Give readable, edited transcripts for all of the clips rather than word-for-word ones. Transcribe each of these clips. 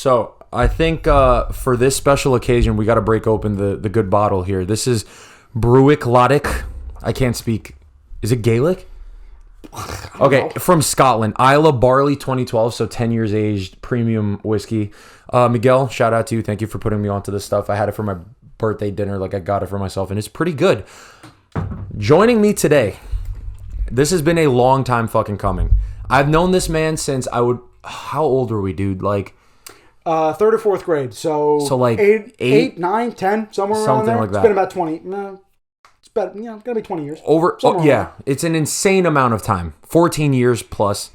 So I think for this special occasion, we got to break open the good bottle here. This is Bruick Lotic. I can't speak. Is it Gaelic? Okay, from Scotland. Isla Barley 2012, so 10 years aged, premium whiskey. Miguel, shout out to you. Thank you for putting me onto this stuff. I had it for my birthday dinner. Like, I got it for myself, and it's pretty good. Joining me today, this has been a long time fucking coming. I've known this man since how old are we, dude? Like... third or fourth grade. So like 8, 9, 10, somewhere around there. Like that. It's been about 20. No, it's about, it's gonna be 20 years. It's an insane amount of time. 14 years plus.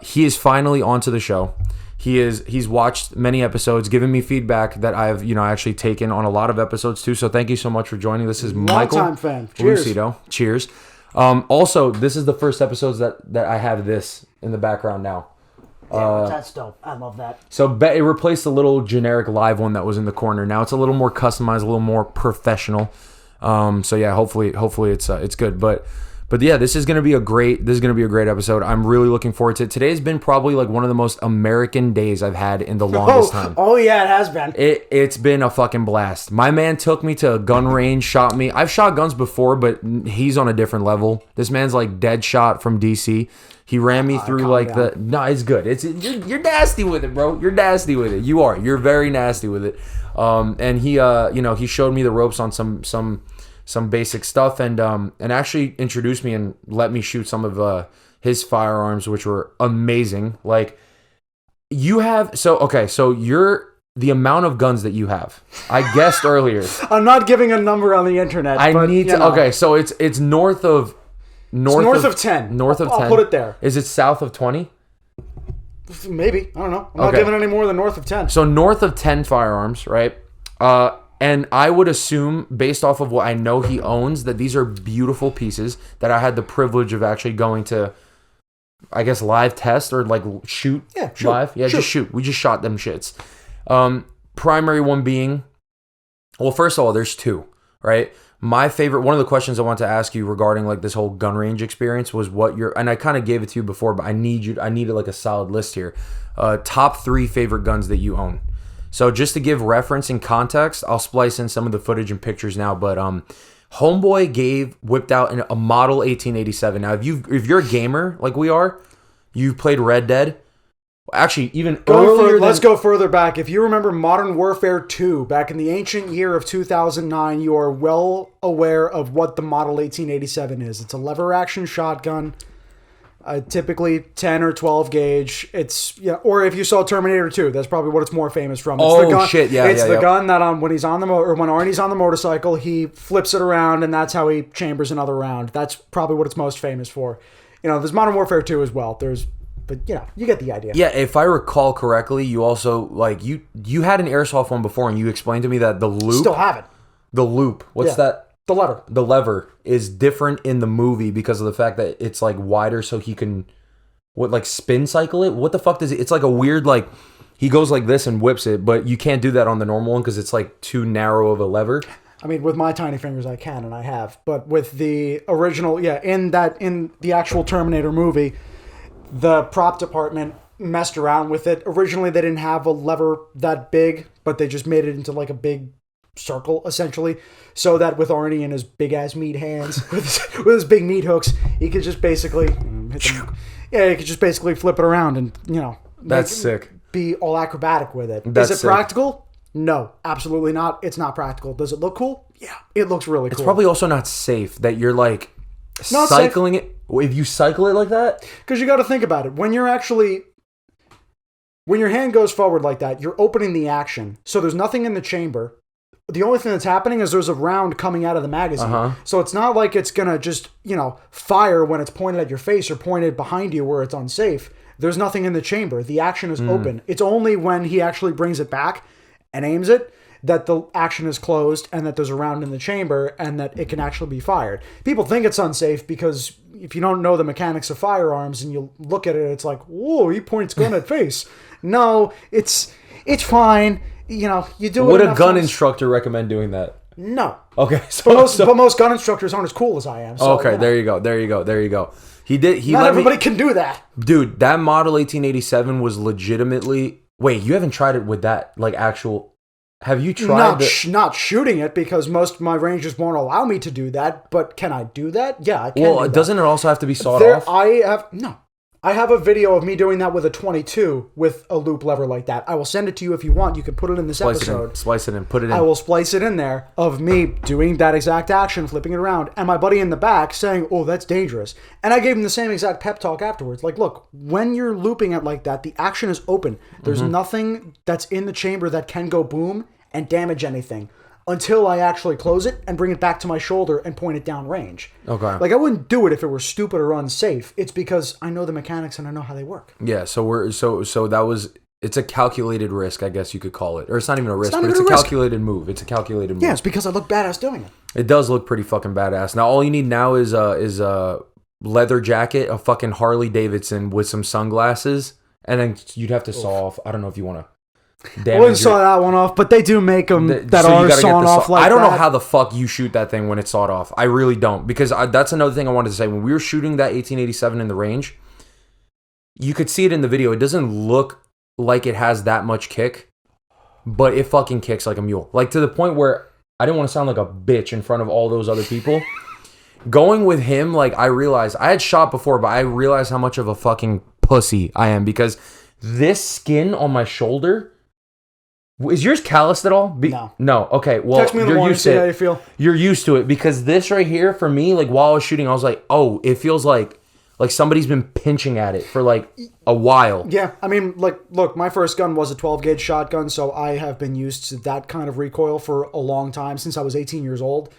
He is finally onto the show. He's watched many episodes, given me feedback that I've actually taken on a lot of episodes too. So thank you so much for joining. This is Michael. Long time fan. Cheers. Lucido. Cheers. Also, this is the first episodes that I have this in the background now. That's dope. I love that. So it replaced the little generic live one that was in the corner. Now it's a little more customized, a little more professional. So yeah, hopefully it's good. But yeah, this is gonna be a great episode. I'm really looking forward to it. Today's been probably like one of the most American days I've had in the longest time. Oh yeah, it has been. It's been a fucking blast. My man took me to a gun range, shot me. I've shot guns before, but he's on a different level. This man's like dead shot from DC. He ran me through like down. No, it's good. You're nasty with it, bro. You're nasty with it. You are. You're very nasty with it. And he he showed me the ropes on some basic stuff and actually introduced me and let me shoot some of his firearms, which were amazing. Like so you're the amount of guns that you have. I guessed earlier. I'm not giving a number on the internet. Okay, so it's north of 10. North of 10. I'll put it there. Is it south of 20? Maybe. I don't know. I'm not giving any more than north of 10. So north of 10 firearms, right? And I would assume, based off of what I know he owns, that these are beautiful pieces that I had the privilege of actually going to, I guess, live test or like shoot live. Yeah, just shoot. We just shot them shits. Primary one being, well, first of all, there's two, right? My favorite, one of the questions I want to ask you regarding like this whole gun range experience was and I kind of gave it to you before, but I needed like a solid list here. Top 3 favorite guns that you own. So just to give reference and context, I'll splice in some of the footage and pictures now, but Homeboy whipped out a model 1887. Now, if you're a gamer like we are, you've played Red Dead. Actually, even earlier. Let's go further back. If you remember Modern Warfare 2, back in the ancient year of 2009, you are well aware of what the Model 1887 is. It's a lever-action shotgun, typically 10 or 12 gauge. Or if you saw Terminator 2, that's probably what it's more famous from. It's the gun, shit! Yeah, it's the gun that when he's on when Arnie's on the motorcycle, he flips it around, and that's how he chambers another round. That's probably what it's most famous for. There's Modern Warfare 2 as well. But you get the idea. Yeah, if I recall correctly, you also you had an airsoft one before, and you explained to me that the loop. Still have it. The loop. What's that? The lever. The lever is different in the movie because of the fact that it's like wider, so he can spin cycle it. What the fuck does it? It's like a weird he goes like this and whips it, but you can't do that on the normal one because it's like too narrow of a lever. I mean, with my tiny fingers, I can and I have, but with the original, in the actual Terminator movie. The prop department messed around with it. Originally, they didn't have a lever that big, but they just made it into like a big circle, essentially, so that with Arnie and his big-ass meat hands, with his big meat hooks, he could just basically flip it around and, That's sick. Be all acrobatic with it. That's Is it practical? No, absolutely not. It's not practical. Does it look cool? Yeah, it looks really cool. It's probably also not safe that you're cycling it. If you cycle it like that? Because you got to think about it. When your hand goes forward like that, you're opening the action. So there's nothing in the chamber. The only thing that's happening is there's a round coming out of the magazine. Uh-huh. So it's not like it's going to just, fire when it's pointed at your face or pointed behind you where it's unsafe. There's nothing in the chamber. The action is open. It's only when he actually brings it back and aims it that the action is closed and that there's a round in the chamber and that it can actually be fired. People think it's unsafe because if you don't know the mechanics of firearms and you look at it, it's like, whoa, he points gun at face. No, it's fine. You do it. Would a gun instructor recommend doing that? No. Okay. But most gun instructors aren't as cool as I am. So, okay, there you go. Not everybody can do that. Dude, that Model 1887 was legitimately Wait, you haven't tried it with that, like, actual... Have you tried not shooting it, because most of my rangers won't allow me to do that, but can I do that? Yeah, I can. Well, doesn't it also have to be sawed off? I have a video of me doing that with a 22 with a loop lever like that. I will send it to you if you want. You can put it in this episode. Splice it in, put it in. I will splice it in there of me doing that exact action, flipping it around, and my buddy in the back saying, "Oh, that's dangerous." And I gave him the same exact pep talk afterwards. Like, look, when you're looping it like that, the action is open. There's nothing that's in the chamber that can go boom and damage anything until I actually close it and bring it back to my shoulder and point it down range. Okay. Like, I wouldn't do it if it were stupid or unsafe. It's because I know the mechanics and I know how they work. Yeah, it's a calculated risk, I guess you could call it. Or it's not even a risk, but it's a calculated move. It's a calculated move. Yeah, it's because I look badass doing it. It does look pretty fucking badass. Now, all you need now is a leather jacket, a fucking Harley Davidson with some sunglasses, and then you'd have to saw off. I don't know if you want to I wouldn't saw that one off, but they do make them that so are sawn off like that. I don't know how the fuck you shoot that thing when it's sawed off. I really don't. Because that's another thing I wanted to say. When we were shooting that 1887 in the range, you could see it in the video. It doesn't look like it has that much kick, but it fucking kicks like a mule. Like, to the point where I didn't want to sound like a bitch in front of all those other people. Going with him, like, I realized, I had shot before, but I realized how much of a fucking pussy I am, because this skin on my shoulder... Is yours calloused at all? No. No. Okay. Well, text me in the morning, see how you feel. You're used to it, because this right here, for me, like, while I was shooting, I was like, oh, it feels like somebody's been pinching at it for like a while. Yeah. I mean, like, look, my first gun was a 12 gauge shotgun, so I have been used to that kind of recoil for a long time, since I was 18 years old.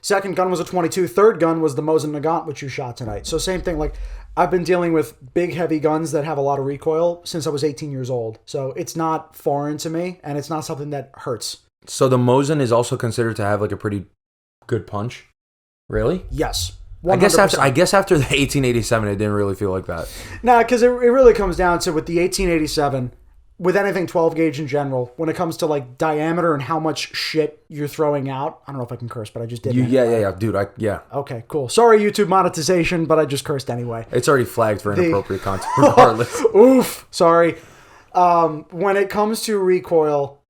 Second gun was a 22. Third gun was the Mosin Nagant, which you shot tonight. So same thing. Like, I've been dealing with big, heavy guns that have a lot of recoil since I was 18 years old. So it's not foreign to me, and it's not something that hurts. So the Mosin is also considered to have like a pretty good punch? Really? Yes. 100%. I guess after the 1887, it didn't really feel like that. Nah, because it really comes down to, with the 1887... with anything 12 gauge in general, when it comes to like diameter and how much shit you're throwing out, I don't know if I can curse, but I just did. Yeah, dude. Okay, cool. Sorry, YouTube monetization, but I just cursed anyway. It's already flagged for inappropriate content, regardless. Oof. Sorry. When it comes to recoil,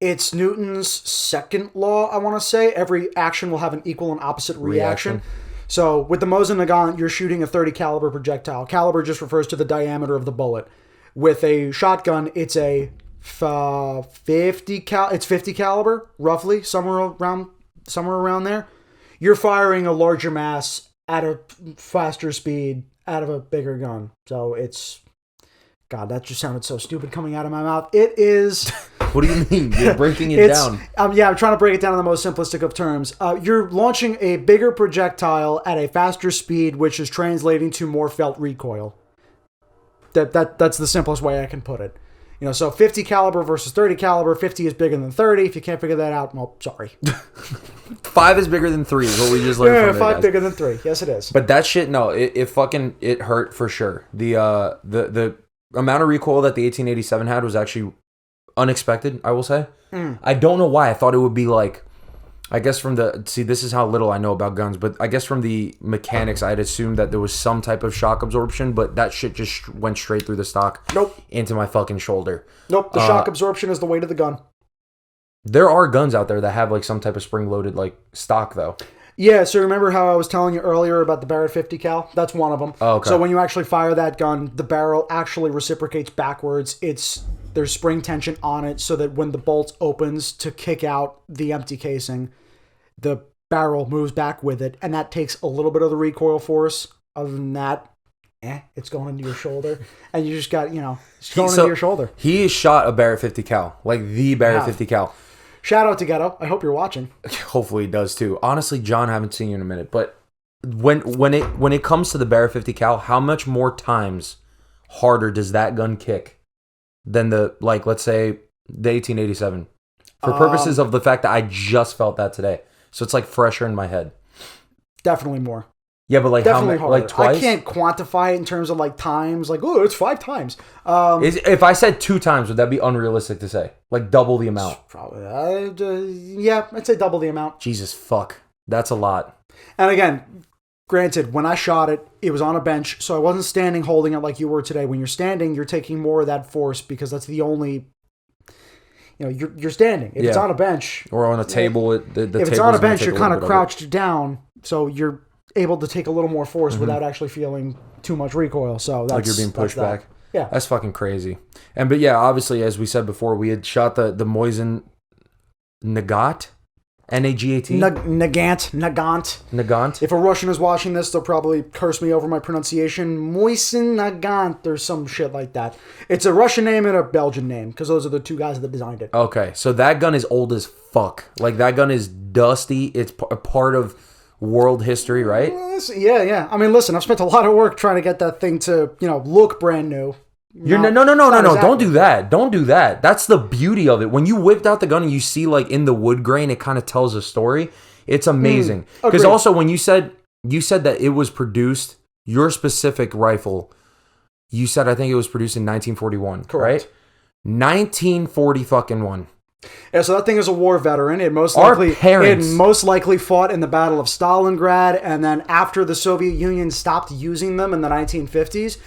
it's Newton's second law. I want to say every action will have an equal and opposite reaction. So with the Mosin Nagant, you're shooting a 30 caliber projectile. Caliber just refers to the diameter of the bullet. With a shotgun, it's a 50 caliber, roughly, somewhere around there. You're firing a larger mass at a faster speed out of a bigger gun. So it's... God, that just sounded so stupid coming out of my mouth. It is... What do you mean? You're breaking it down. I'm trying to break it down in the most simplistic of terms. You're launching a bigger projectile at a faster speed, which is translating to more felt recoil. That's the simplest way I can put it. You know, so 50 caliber versus 30 caliber. 50 is bigger than 30. If you can't figure that out, well, sorry. 5 is bigger than 3 is what we just learned from it, 5 guys. bigger than 3. Yes, it is. But that shit, no, it hurt for sure. The amount of recoil that the 1887 had was actually unexpected, I will say. I don't know why. I thought it would be like, I guess this is how little I know about guns, but I guess from the mechanics, I'd assumed that there was some type of shock absorption, but that shit just went straight through the stock. Nope. Into my fucking shoulder. Nope. The shock absorption is the weight of the gun. There are guns out there that have like some type of spring-loaded like stock though. Yeah, so remember how I was telling you earlier about the Barrett 50 cal? That's one of them. Oh, okay. So when you actually fire that gun, the barrel actually reciprocates backwards. There's spring tension on it so that when the bolt opens to kick out the empty casing, the barrel moves back with it, and that takes a little bit of the recoil force. Other than that, it's going into your shoulder, and you just got, it's going into your shoulder. He shot a Barrett 50 cal, like the Barrett 50 cal. Shout out to Ghetto. I hope you're watching. Hopefully he does too. Honestly, John, I haven't seen you in a minute, but when it comes to the Barrett 50 cal, how much more times harder does that gun kick than let's say the 1887? For purposes of the fact that I just felt that today. So it's like fresher in my head. Definitely more. Yeah, but like definitely how harder. like twice? I can't quantify it in terms of like times. Like, oh, it's 5 times. If I said 2 times, would that be unrealistic to say? Like double the amount? Probably. Yeah, I'd say double the amount. Jesus fuck. That's a lot. And again, Granted, when I shot it, it was on a bench, so I wasn't standing holding it like you were today. When you're standing, you're taking more of that force because that's the only, you're standing. If it's on a bench or on a table, if it's on a bench, you're kind of crouched down, so you're able to take a little more force without actually feeling too much recoil. So that's like you're being pushed back. Yeah, that's fucking crazy. But yeah, obviously, as we said before, we had shot the Mosin Nagant. N-A-G-A-T? Nagant. If a Russian is watching this, they'll probably curse me over my pronunciation. Mosin Nagant or some shit like that. It's a Russian name and a Belgian name, because those are the two guys that designed it. Okay, so that gun is old as fuck. Like, that gun is dusty. It's a part of world history, right? Yeah. I mean, listen, I've spent a lot of work trying to get that thing to, look brand new. No. Don't do that. Don't do that. That's the beauty of it. When you whipped out the gun and you see like in the wood grain, it kind of tells a story. It's amazing. Because also when you said that it was produced, your specific rifle, you said I think it was produced in 1941. Correct. Right? 1940 fucking one. Yeah, so that thing is a war veteran. It most likely fought in the Battle of Stalingrad, and then after the Soviet Union stopped using them in the 1950s,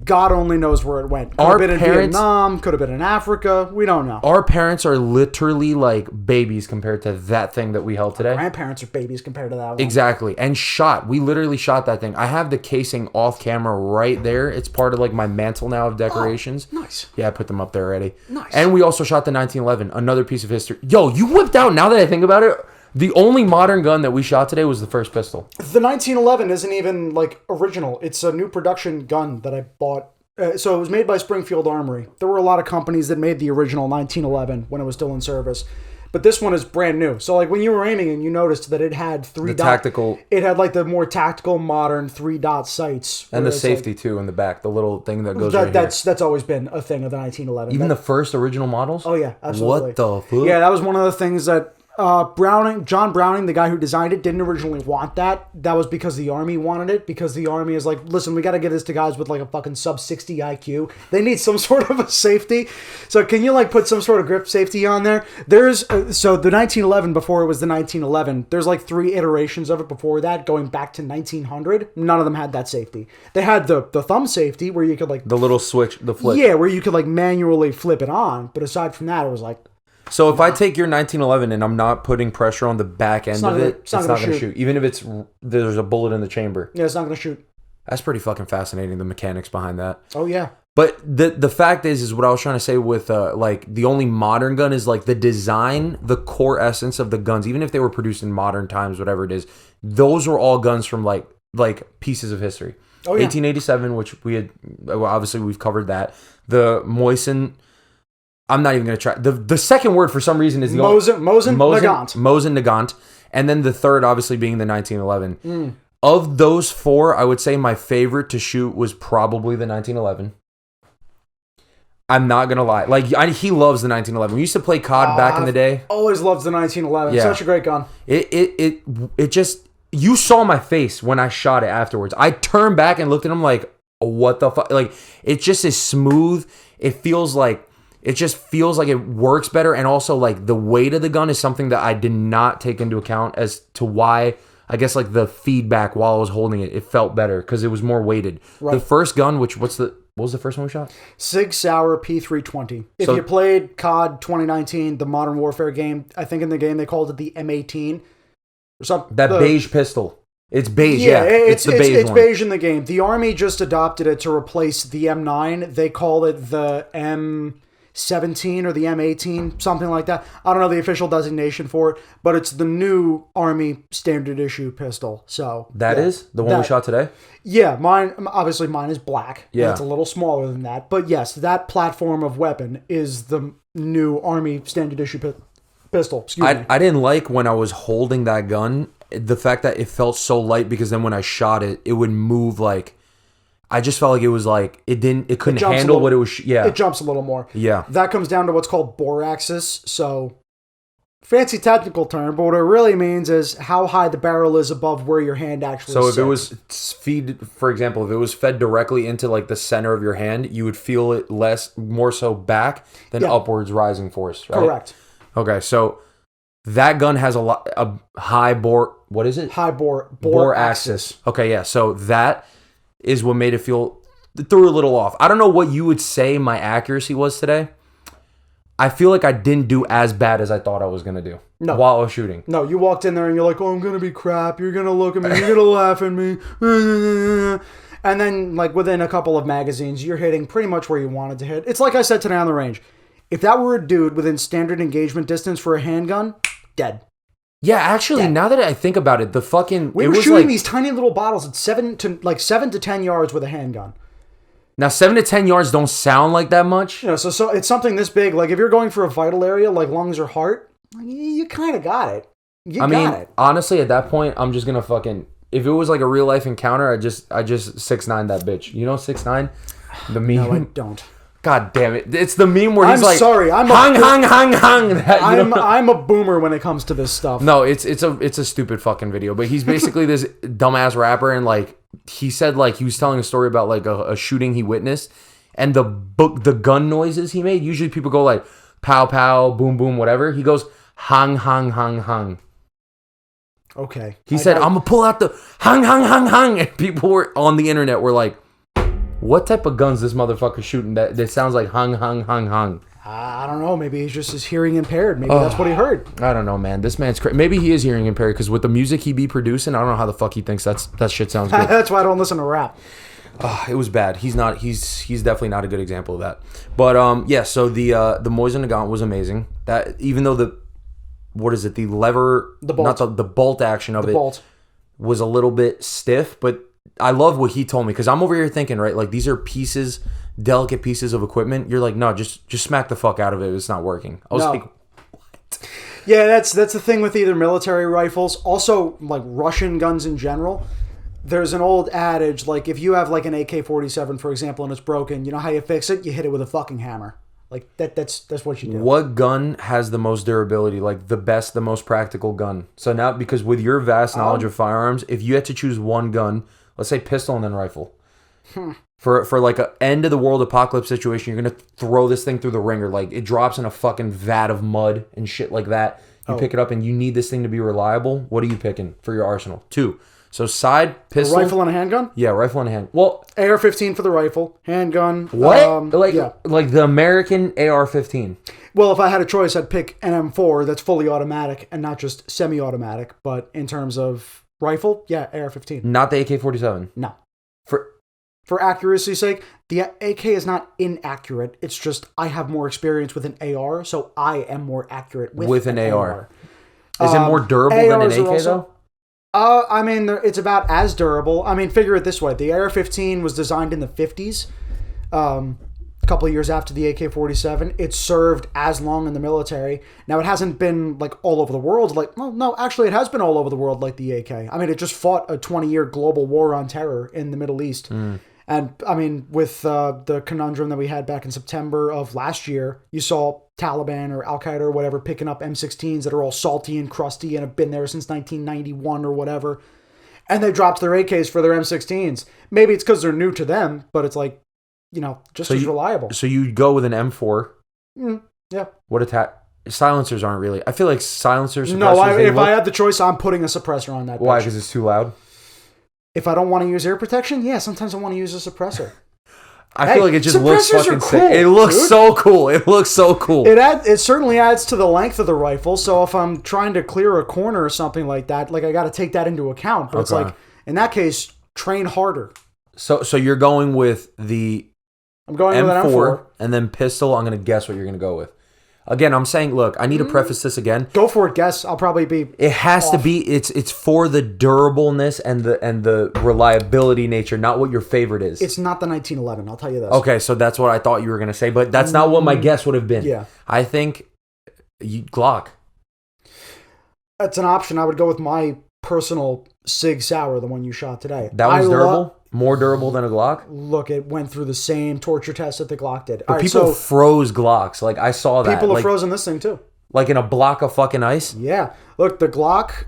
God only knows where it went. Could have been in Vietnam, could have been in Africa. We don't know. Our parents are literally like babies compared to that thing that we held today. Our grandparents are babies compared to that one. Exactly. And we literally shot that thing. I have the casing off camera right there. It's part of like my mantle now of decorations. Oh, nice. Yeah, I put them up there already. Nice. And we also shot the 1911, another piece of history. Yo, you whipped out, now that I think about it, the only modern gun that we shot today was the first pistol. The 1911 isn't even, like, original. It's a new production gun that I bought. So it was made by Springfield Armory. There were a lot of companies that made the original 1911 when it was still in service. But this one is brand new. So, like, when you were aiming and you noticed that it had it had, like, the more tactical, modern 3-dot sights. And the safety, too, in the back. The little thing that goes right here. That's always been a thing of the 1911. Even the first original models? Oh, yeah, absolutely. What the fuck? Yeah, that was one of the things that John Browning, the guy who designed it, didn't originally want that. That was because the Army wanted it, because the Army is like, listen, we got to give this to guys with like a fucking sub 60 IQ. They need some sort of a safety. So can you like put some sort of grip safety on there? There's so the 1911, before it was the 1911, there's like 3 iterations of it before that, going back to 1900. None of them had that safety. They had the thumb safety where you could like the little switch, the flip. Yeah, where you could like manually flip it on. But aside from that, it was like. So if I take your 1911 and I'm not putting pressure on the back end of it, it's not going to shoot. Even if there's a bullet in the chamber. Yeah, it's not going to shoot. That's pretty fucking fascinating, the mechanics behind that. Oh, yeah. But the fact is what I was trying to say with like the only modern gun is like the design, the core essence of the guns, even if they were produced in modern times, whatever it is, those were all guns from like pieces of history. Oh, yeah. 1887, which we had, obviously we've covered that. The Mosin... I'm not even going to try. The second word for some reason is the Mosin Nagant. Mosin Nagant. And then the third obviously being the 1911. Of those 4, I would say my favorite to shoot was probably the 1911. I'm not going to lie. Like, he loves the 1911. We used to play COD back in the day. Always loves the 1911. Yeah. Such a great gun. It just... You saw my face when I shot it afterwards. I turned back and looked at him like, what the fuck? Like, it just is smooth. It just feels like it works better, and also like the weight of the gun is something that I did not take into account as to why, I guess, like the feedback while I was holding it felt better because it was more weighted. Right. The first gun, what was the first one we shot? Sig Sauer P320. If you played COD 2019, the Modern Warfare game, I think in the game they called it the M18 or something. That beige pistol. It's beige, yeah. It's the beige one. It's beige in the game. The Army just adopted it to replace the M9. They call it the M17 or the M18, something like that. I don't know the official designation for it, but it's the new Army standard issue pistol. So is the one we shot today? Yeah, mine is black. Yeah. It's a little smaller than that. But yes, that platform of weapon is the new Army standard issue pistol. Excuse me. I didn't like when I was holding that gun, the fact that it felt so light, because then when I shot it, it would move like... I just felt like it was like it couldn't handle what it was. It jumps a little more. Yeah, that comes down to what's called bore axis. So, fancy technical term, but what it really means is how high the barrel is above where your hand actually. So if it was for example, if it was fed directly into like the center of your hand, you would feel it more so back than upwards rising force. Right? Correct. Okay, so That gun has a high bore. What is it? High bore axis. Okay, yeah. So that is what made it feel threw a little off. I don't know what you would say my accuracy was today. I feel like I didn't do as bad as I thought I was gonna do. No. While I was shooting. No, you walked in there and you're like, "Oh, I'm gonna be crap. You're gonna look at me. You're gonna laugh at me." And then, like within a couple of magazines, you're hitting pretty much where you wanted to hit. It's like I said today on the range. If that were a dude within standard engagement distance for a handgun, dead. Yeah, actually, now that I think about it, we were shooting these tiny little bottles at 7 to 10 yards with a handgun. Now 7 to 10 yards don't sound like that much. You know, so it's something this big. Like if you're going for a vital area like lungs or heart, you kind of got it. I mean, honestly, at that point, I'm just gonna fucking. If it was like a real life encounter, I just 6'9" that bitch. You know 6'9"? The meme. No, I don't. God damn it! It's the meme where he's sorry. I'm hung. I'm a boomer when it comes to this stuff. No, it's a stupid fucking video. But he's basically this dumbass rapper, and like he said, like he was telling a story about like a shooting he witnessed, and the gun noises he made. Usually people go like pow pow, boom boom, whatever. He goes hung. Okay. He said, "I'm gonna pull out the hung," and people were on the internet were like, "What type of guns this motherfucker shooting that sounds like hung?" I don't know. Maybe he's just his hearing impaired. Maybe that's what he heard. I don't know, man. This man's crazy. Maybe he is hearing impaired because with the music he be producing, I don't know how the fuck he thinks that shit sounds good. That's why I don't listen to rap. It was bad. He's definitely not a good example of that. But yeah. So the Mosin Nagant was amazing. That even though the bolt action of it was a little bit stiff, but I love what he told me because I'm over here thinking, right, like these are delicate pieces of equipment. You're like, no, just smack the fuck out of it. It's not working. I was like, what? Yeah, that's the thing with either military rifles, also like Russian guns in general. There's an old adage, like if you have like an AK-47, for example, and it's broken, you know how you fix it? You hit it with a fucking hammer. Like that's what you do. What gun has the most durability? Like the best, the most practical gun? So now, because with your vast knowledge of firearms, if you had to choose one gun, let's say pistol and then rifle, for like a end of the world apocalypse situation, you're gonna throw this thing through the ringer, like it drops in a fucking vat of mud and shit like that. You pick it up and you need this thing to be reliable. What are you picking for your arsenal? 2. So side pistol, a rifle and a handgun. Yeah, rifle and a hand. Well, AR-15 for the rifle, handgun. What? Like the American AR-15. Well, if I had a choice, I'd pick an M4 that's fully automatic and not just semi-automatic. But in terms of rifle, yeah, AR-15. Not the AK-47. No. For accuracy's sake, the AK is not inaccurate. It's just I have more experience with an AR, so I am more accurate with an AR. Is it more durable than an AK though? I mean, it's about as durable. I mean, figure it this way. The AR-15 was designed in the 50s, a couple of years after the AK-47. It served as long in the military. Now, it hasn't been, like, all over the world. Actually, it has been all over the world like the AK. I mean, it just fought a 20-year global war on terror in the Middle East. And, I mean, with the conundrum that we had back in September of last year, you saw Taliban or Al-Qaeda or whatever picking up M16s that are all salty and crusty and have been there since 1991 or whatever. And they dropped their AKs for their M16s. Maybe it's because they're new to them, but it's like, just as reliable. So you go with an M4. Yeah. Silencers aren't really. I feel like silencers. No, if I had the choice, I'm putting a suppressor on that. Why? Because it's too loud? If I don't want to use ear protection, yeah, sometimes I want to use a suppressor. I feel like it just looks fucking cool, sick. It looks so cool. It looks so cool. It certainly adds to the length of the rifle. So if I'm trying to clear a corner or something like that, like I got to take that into account. But it's like, in that case, train harder. So you're going with the I'm going M4, with an M4. And then pistol. I'm going to guess what you're going to go with. Again, I'm saying, look, I need to preface this again. Go for it, guess. I'll probably be. It has to be. It's for the durableness and the reliability nature, not what your favorite is. It's not the 1911. I'll tell you this. Okay, so that's what I thought you were gonna say, but that's not what my guess would have been. Yeah, I think Glock. That's an option. I would go with my personal Sig Sauer, the one you shot today. That was durable. More durable than a Glock? Look, it went through the same torture test that the Glock did. But people froze Glocks. Like, I saw that. People have frozen this thing, too. Like in a block of fucking ice? Yeah. Look, the Glock...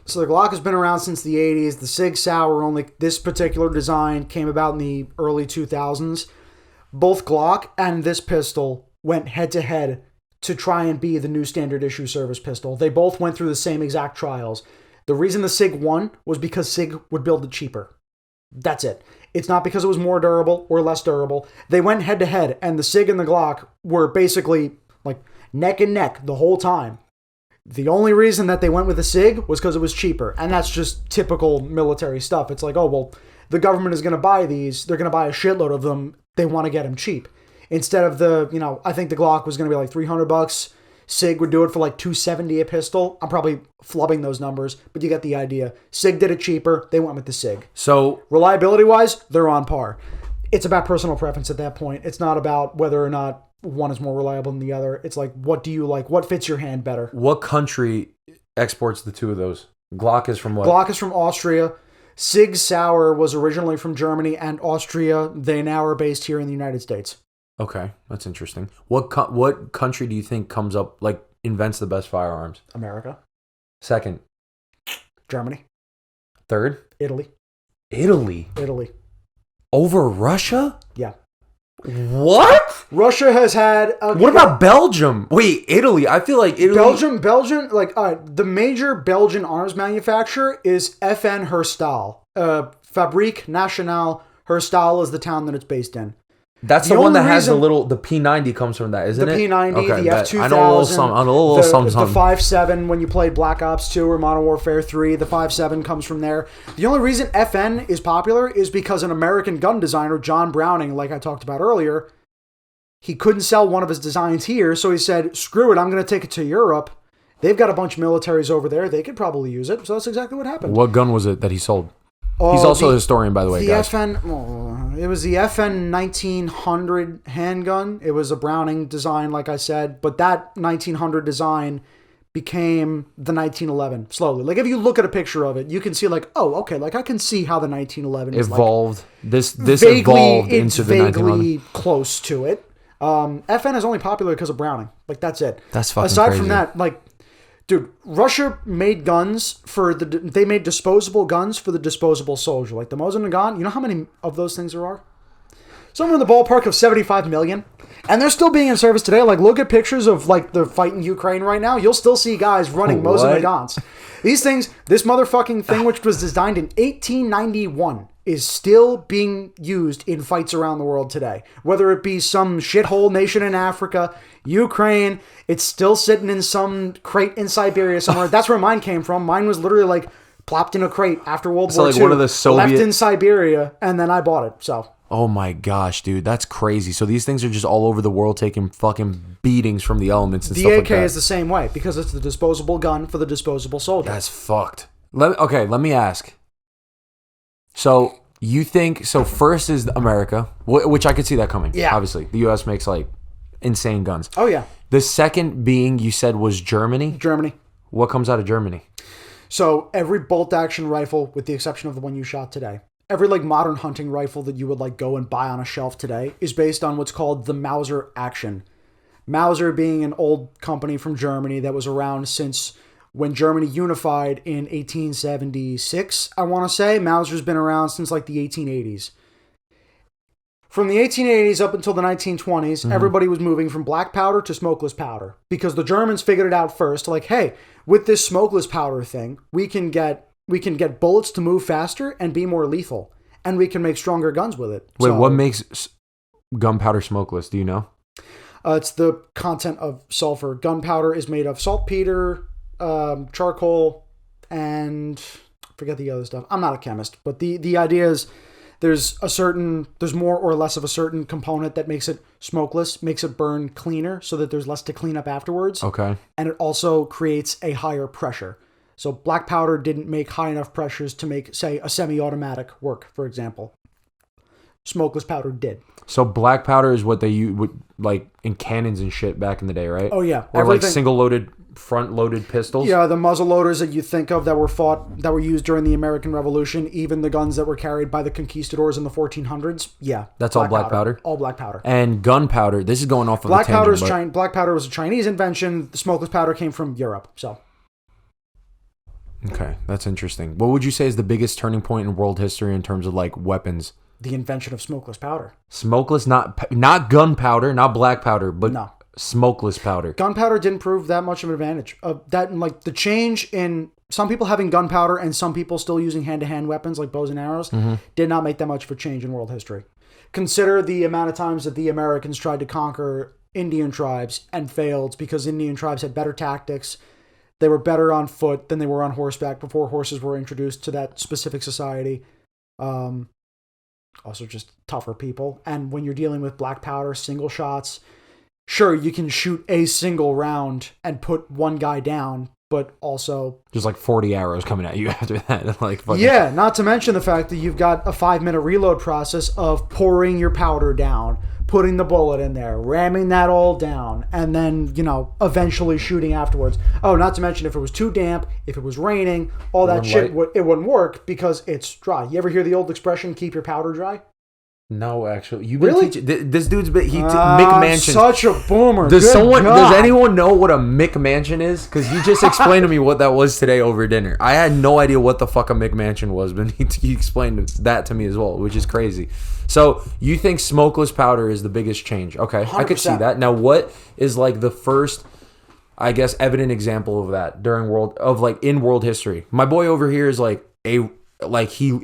So the Glock has been around since the 80s. The Sig Sauer, only this particular design, came about in the early 2000s. Both Glock and this pistol went head-to-head to try and be the new standard issue service pistol. They both went through the same exact trials. The reason the SIG won was because SIG would build it cheaper. That's it. It's not because it was more durable or less durable. They went head to head, and the SIG and the Glock were basically like neck and neck the whole time. The only reason that they went with the SIG was because it was cheaper, and that's just typical military stuff. It's like, oh, well, the government is going to buy these. They're going to buy a shitload of them. They want to get them cheap. Instead of I think the Glock was going to be like $300. SIG would do it for like $270 a pistol. I'm probably flubbing those numbers, but you get the idea. SIG did it cheaper. They went with the SIG. So reliability-wise, they're on par. It's about personal preference at that point. It's not about whether or not one is more reliable than the other. It's like, what do you like? What fits your hand better? What country exports the two of those? Glock is from what? Glock is from Austria. SIG Sauer was originally from Germany and Austria. They now are based here in the United States. Okay, that's interesting. What country do you think comes up, like, invents the best firearms? America. Second. Germany. Third. Italy. Italy. Over Russia? Yeah. What? Russia has had... What about Belgium? Wait, Italy. I feel like Italy... Belgium, like, the major Belgian arms manufacturer is FN Herstal. Fabrique Nationale Herstal is the town that it's based in. That's the one that has the P90 comes from that, isn't it? The P90, okay, the F2000, I know a little something. The 5.7 when you played Black Ops 2 or Modern Warfare 3, the 5.7 comes from there. The only reason FN is popular is because an American gun designer, John Browning, like I talked about earlier, he couldn't sell one of his designs here, so he said, screw it, I'm going to take it to Europe. They've got a bunch of militaries over there. They could probably use it. So that's exactly what happened. What gun was it that he sold? He's also a historian, by the way, guys. It was the FN 1900 handgun. It was a Browning design, like I said. But that 1900 design became the 1911 slowly. Like, if you look at a picture of it, you can see, like, oh, okay, like, I can see how the 1911 is evolved. Like, this evolved into the 1911. It's vaguely close to it. FN is only popular because of Browning. Like, that's it. That's fucking Aside crazy. from that, like... Dude, Russia made guns they made disposable guns for the disposable soldier. Like the Mosin Nagant, you know how many of those things there are? Somewhere in the ballpark of 75 million. And they're still being in service today. Like, look at pictures of, like, the fight in Ukraine right now. You'll still see guys running Mosin Nagants. These things, this motherfucking thing, which was designed in 1891, is still being used in fights around the world today. Whether it be some shithole nation in Africa, Ukraine, it's still sitting in some crate in Siberia somewhere. That's where mine came from. Mine was literally, like, plopped in a crate after World War II. One of the left in Siberia, and then I bought it, so... Oh my gosh, dude, that's crazy. So these things are just all over the world taking fucking beatings from the elements and stuff like that. The AK is the same way because it's the disposable gun for the disposable soldier. That's fucked. Let me ask. So you think, first is America, which I could see that coming. Yeah. Obviously. The U.S. makes like insane guns. Oh yeah. The second being, you said, was Germany? Germany. What comes out of Germany? So every bolt action rifle, with the exception of the one you shot today, every like modern hunting rifle that you would like go and buy on a shelf today is based on what's called the Mauser Action. Mauser being an old company from Germany that was around since when Germany unified in 1876, I want to say. Mauser's been around since like the 1880s. From the 1880s up until the 1920s, everybody was moving from black powder to smokeless powder because the Germans figured it out first. Like, hey, with this smokeless powder thing, we can get bullets to move faster and be more lethal, and we can make stronger guns with it. Wait, what makes gunpowder smokeless? Do you know? It's the content of sulfur. Gunpowder is made of saltpeter, charcoal, and I forget the other stuff. I'm not a chemist, but the idea is there's more or less of a certain component that makes it smokeless, makes it burn cleaner so that there's less to clean up afterwards. Okay. And it also creates a higher pressure. So black powder didn't make high enough pressures to make, say, a semi-automatic work, for example. Smokeless powder did. So black powder is what they use like in cannons and shit back in the day, right? Oh yeah. Or like single-loaded, front-loaded pistols? Yeah, the muzzle loaders that you think of that were used during the American Revolution, even the guns that were carried by the conquistadors in the 1400s, yeah. That's all black powder? All black powder. And gunpowder, this is going off of black a tangent, powder black powder was a Chinese invention. The smokeless powder came from Europe, so... Okay, that's interesting. What would you say is the biggest turning point in world history in terms of like weapons? The invention of smokeless powder. Smokeless, not gunpowder, not black powder, but no. Smokeless powder. Gunpowder didn't prove that much of an advantage. The change in some people having gunpowder and some people still using hand-to-hand weapons like bows and arrows did not make that much of a change in world history. Consider the amount of times that the Americans tried to conquer Indian tribes and failed because Indian tribes had better tactics. They were better on foot than they were on horseback before horses were introduced to that specific society. Also just tougher people. And when you're dealing with black powder, single shots, sure, you can shoot a single round and put one guy down, but also... Just like 40 arrows coming at you after that. Yeah, not to mention the fact that you've got a 5-minute reload process of pouring your powder down, putting the bullet in there, ramming that all down, and then, eventually shooting afterwards. Oh, not to mention if it was too damp, if it was raining, all that shit, it wouldn't work because it's dry. You ever hear the old expression, keep your powder dry? No, actually, you've been teaching. This dude's been McMansion. Such a boomer. Does anyone know what a McMansion is? Because he just explained to me what that was today over dinner. I had no idea what the fuck a McMansion was, but he explained that to me as well, which is crazy. So you think smokeless powder is the biggest change? Okay, 100%. I could see that. Now, what is like the first, I guess, evident example of that in world history? My boy over here is he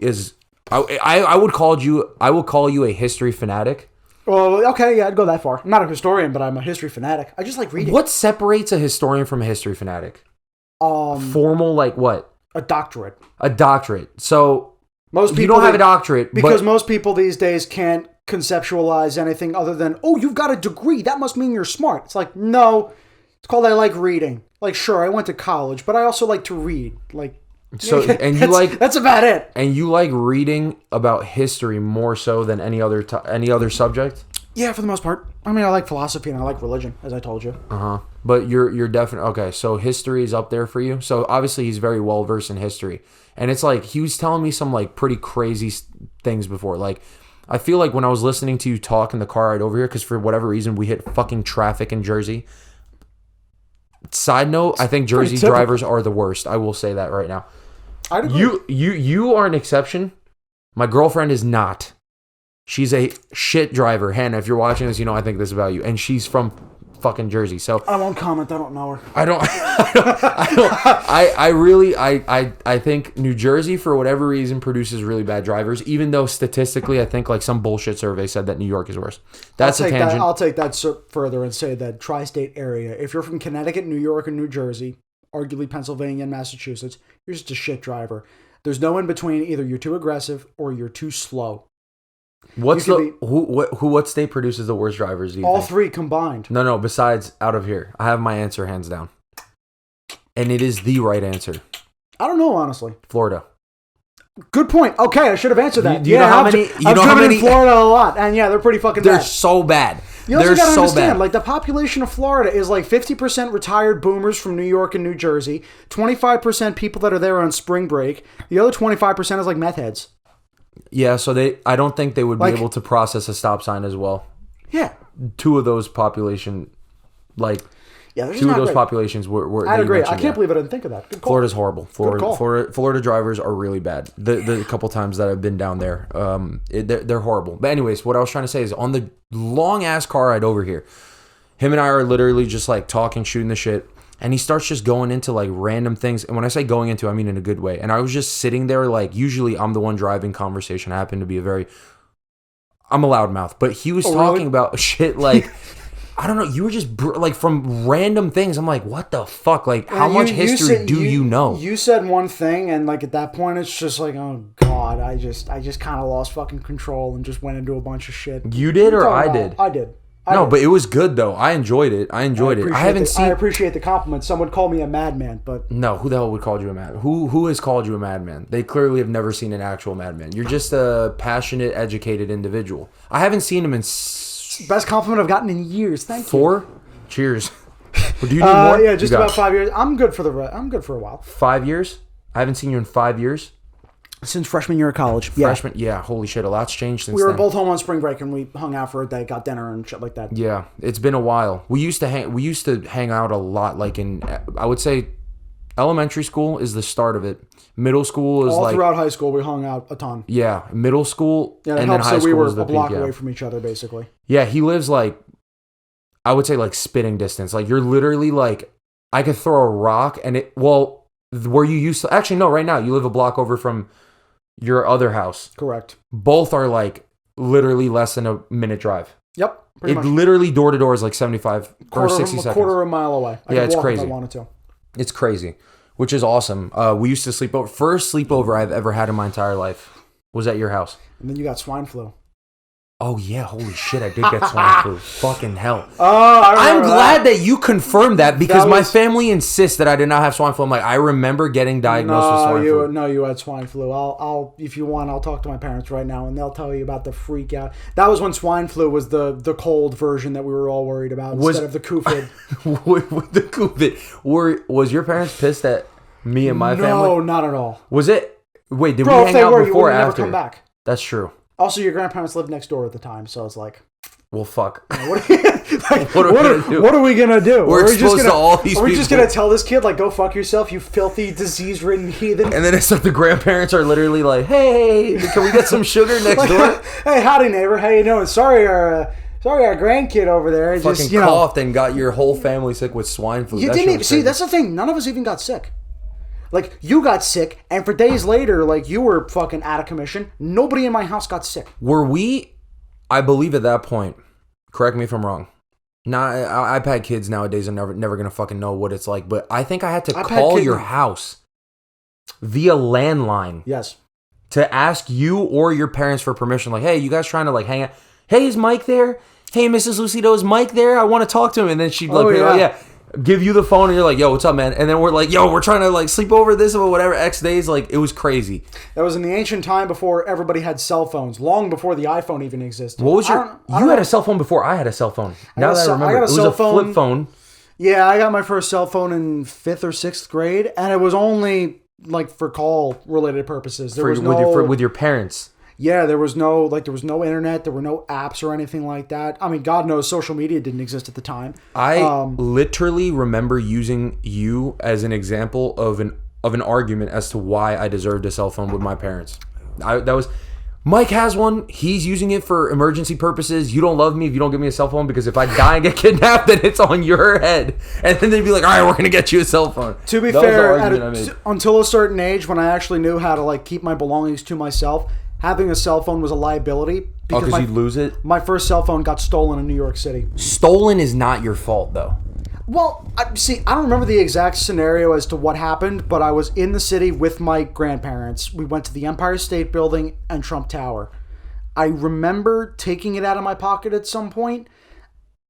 is. I would call you a history fanatic. Well, okay, yeah, I'd go that far. I'm not a historian, but I'm a history fanatic. I just like reading. What separates a historian from a history fanatic? Formal, like what? A doctorate. A doctorate. So most people you don't have a doctorate because most people these days can't conceptualize anything other than, oh, you've got a degree. That must mean you're smart. It's like, no, it's called I like reading. Like, sure, I went to college, but I also like to read. Like. So that's about it. And you like reading about history more so than any other subject? Yeah, for the most part. I mean, I like philosophy and I like religion, as I told you. But you're definitely okay. So history is up there for you. So obviously he's very well versed in history, and it's like he was telling me some like pretty crazy things before. Like I feel like when I was listening to you talk in the car ride over here, because for whatever reason we hit fucking traffic in Jersey. Side note, I think Jersey drivers are the worst. I will say that right now. I'd agree. You are an exception. My girlfriend is not. She's a shit driver. Hannah, if you're watching this, I think this about you. And she's from fucking Jersey. So I won't comment. I don't know her. I think New Jersey, for whatever reason, produces really bad drivers, even though statistically, I think like some bullshit survey said that New York is worse. That's a tangent. I'll take that further and say that tri-state area, if you're from Connecticut, New York, and New Jersey, arguably Pennsylvania and Massachusetts, you're just a shit driver. There's no in between. Either you're too aggressive or you're too slow. What state produces the worst drivers? Do you all think? Three combined. No. Besides out of here, I have my answer hands down, and it is the right answer. I don't know, honestly. Florida. Good point. Okay, I should have answered that. Do you know how many? I've driven in Florida a lot, and yeah, they're pretty fucking bad. They're so bad. You also got to understand, like the population of Florida is like 50% retired boomers from New York and New Jersey, 25% people that are there on spring break. The other 25% is like meth heads. Yeah, so I don't think they would be able to process a stop sign as well. Yeah. Two of those populations were I'd agree. I can't believe I didn't think of that. Good call. Florida's horrible. Florida drivers are really bad. The couple times that I've been down there, they're horrible. But anyways, what I was trying to say is on the long ass car ride over here, him and I are literally just like talking, shooting the shit, and he starts just going into like random things. And when I say going into, I mean in a good way. And I was just sitting there like, usually I'm the one driving conversation. I happen to be I'm a loudmouth, but he was talking about shit like. I don't know. You were just like from random things. I'm like, what the fuck? Like, how much history do you know? You said one thing, and like at that point, it's just like, oh god, I just kind of lost fucking control and just went into a bunch of shit. You did, or I did? I did. But it was good though. I enjoyed it. I appreciate the compliment. Some would call me a madman, but no. Who the hell would call you a madman? Who has called you a madman? They clearly have never seen an actual madman. You're just a passionate, educated individual. I haven't seen him in. Best compliment I've gotten in years. Thank you. 4? Cheers. Do you need more? Yeah, just about 5 years. I'm good for a while. 5 years? I haven't seen you in 5 years. Since freshman year of college. Freshman, yeah. Holy shit, a lot's changed since then. We were then. both home on spring break and we hung out for a day, got dinner and shit like that. Yeah, it's been a while. We used to hang out a lot. Like I would say, elementary school is the start of it. Middle school is all throughout high school. We hung out a ton. Yeah, middle school and then high school. We were a block away from each other, basically. Yeah, he lives like I would say like spitting distance. Like you're literally like, I could throw a rock and where you used to, actually no, right now you live a block over from your other house. Correct. Both are like literally less than a minute drive. Yep. It literally door to door is like 75 or 60 seconds. Quarter of a mile away. I it's walk crazy. If I wanted to. It's crazy, which is awesome. We used to sleep over. First sleepover I've ever had in my entire life was at your house. And then you got swine flu. Oh yeah, holy shit, I did get swine flu. Fucking hell. Oh, I'm glad that you confirmed that because my family insists that I did not have swine flu. I'm like, I remember getting diagnosed with swine flu. No, you had swine flu. I'll if you want, I'll talk to my parents right now and they'll tell you about the freak out. That was when swine flu was the cold version that we were all worried about instead of the COVID. With the COVID. Was your parents pissed at me and my family? No, not at all. Was it? Wait, did we hang out before or after? Never come back. That's true. Also, your grandparents lived next door at the time, so it's like... Well, fuck. What are we going to do? We're exposed to all these people. Are we just going to tell this kid, like, go fuck yourself, you filthy, disease-ridden heathen? And then it's like the grandparents are literally like, hey, can we get some sugar next door? Hey, howdy, neighbor. How you doing? Sorry, our grandkid over there just coughed and got your whole family sick with swine flu. You didn't even... See, that's the thing. None of us even got sick. Like, you got sick, and for days later, like, you were fucking out of commission. Nobody in my house got sick. Were we, I believe at that point, correct me if I'm wrong. Now, I've had kids nowadays and never going to fucking know what it's like, but I think I had to call your house via landline. Yes. To ask you or your parents for permission. Like, hey, you guys trying to, like, hang out? Hey, is Mike there? Hey, Mrs. Lucido, is Mike there? I want to talk to him. And then she'd like, yeah. Give you the phone and you're like, yo, what's up, man? And then we're like, yo, we're trying to like sleep over this or whatever X days. Like, it was crazy. That was in the ancient time before everybody had cell phones, long before the iPhone even existed. What was you had a cell phone before I had a cell phone. Now that I remember, it was a flip phone. Yeah, I got my first cell phone in 5th or 6th grade, and it was only like for call related purposes. With your parents. Yeah, there was no internet, there were no apps or anything like that. I mean, God knows social media didn't exist at the time. I literally remember using you as an example of an argument as to why I deserved a cell phone with my parents. Mike has one. He's using it for emergency purposes. You don't love me if you don't give me a cell phone because if I die and get kidnapped, then it's on your head. And then they'd be like, all right, we're going to get you a cell phone. To be fair, until a certain age when I actually knew how to like keep my belongings to myself, having a cell phone was a liability. Because you'd lose it? My first cell phone got stolen in New York City. Stolen is not your fault, though. Well, I don't remember the exact scenario as to what happened, but I was in the city with my grandparents. We went to the Empire State Building and Trump Tower. I remember taking it out of my pocket at some point.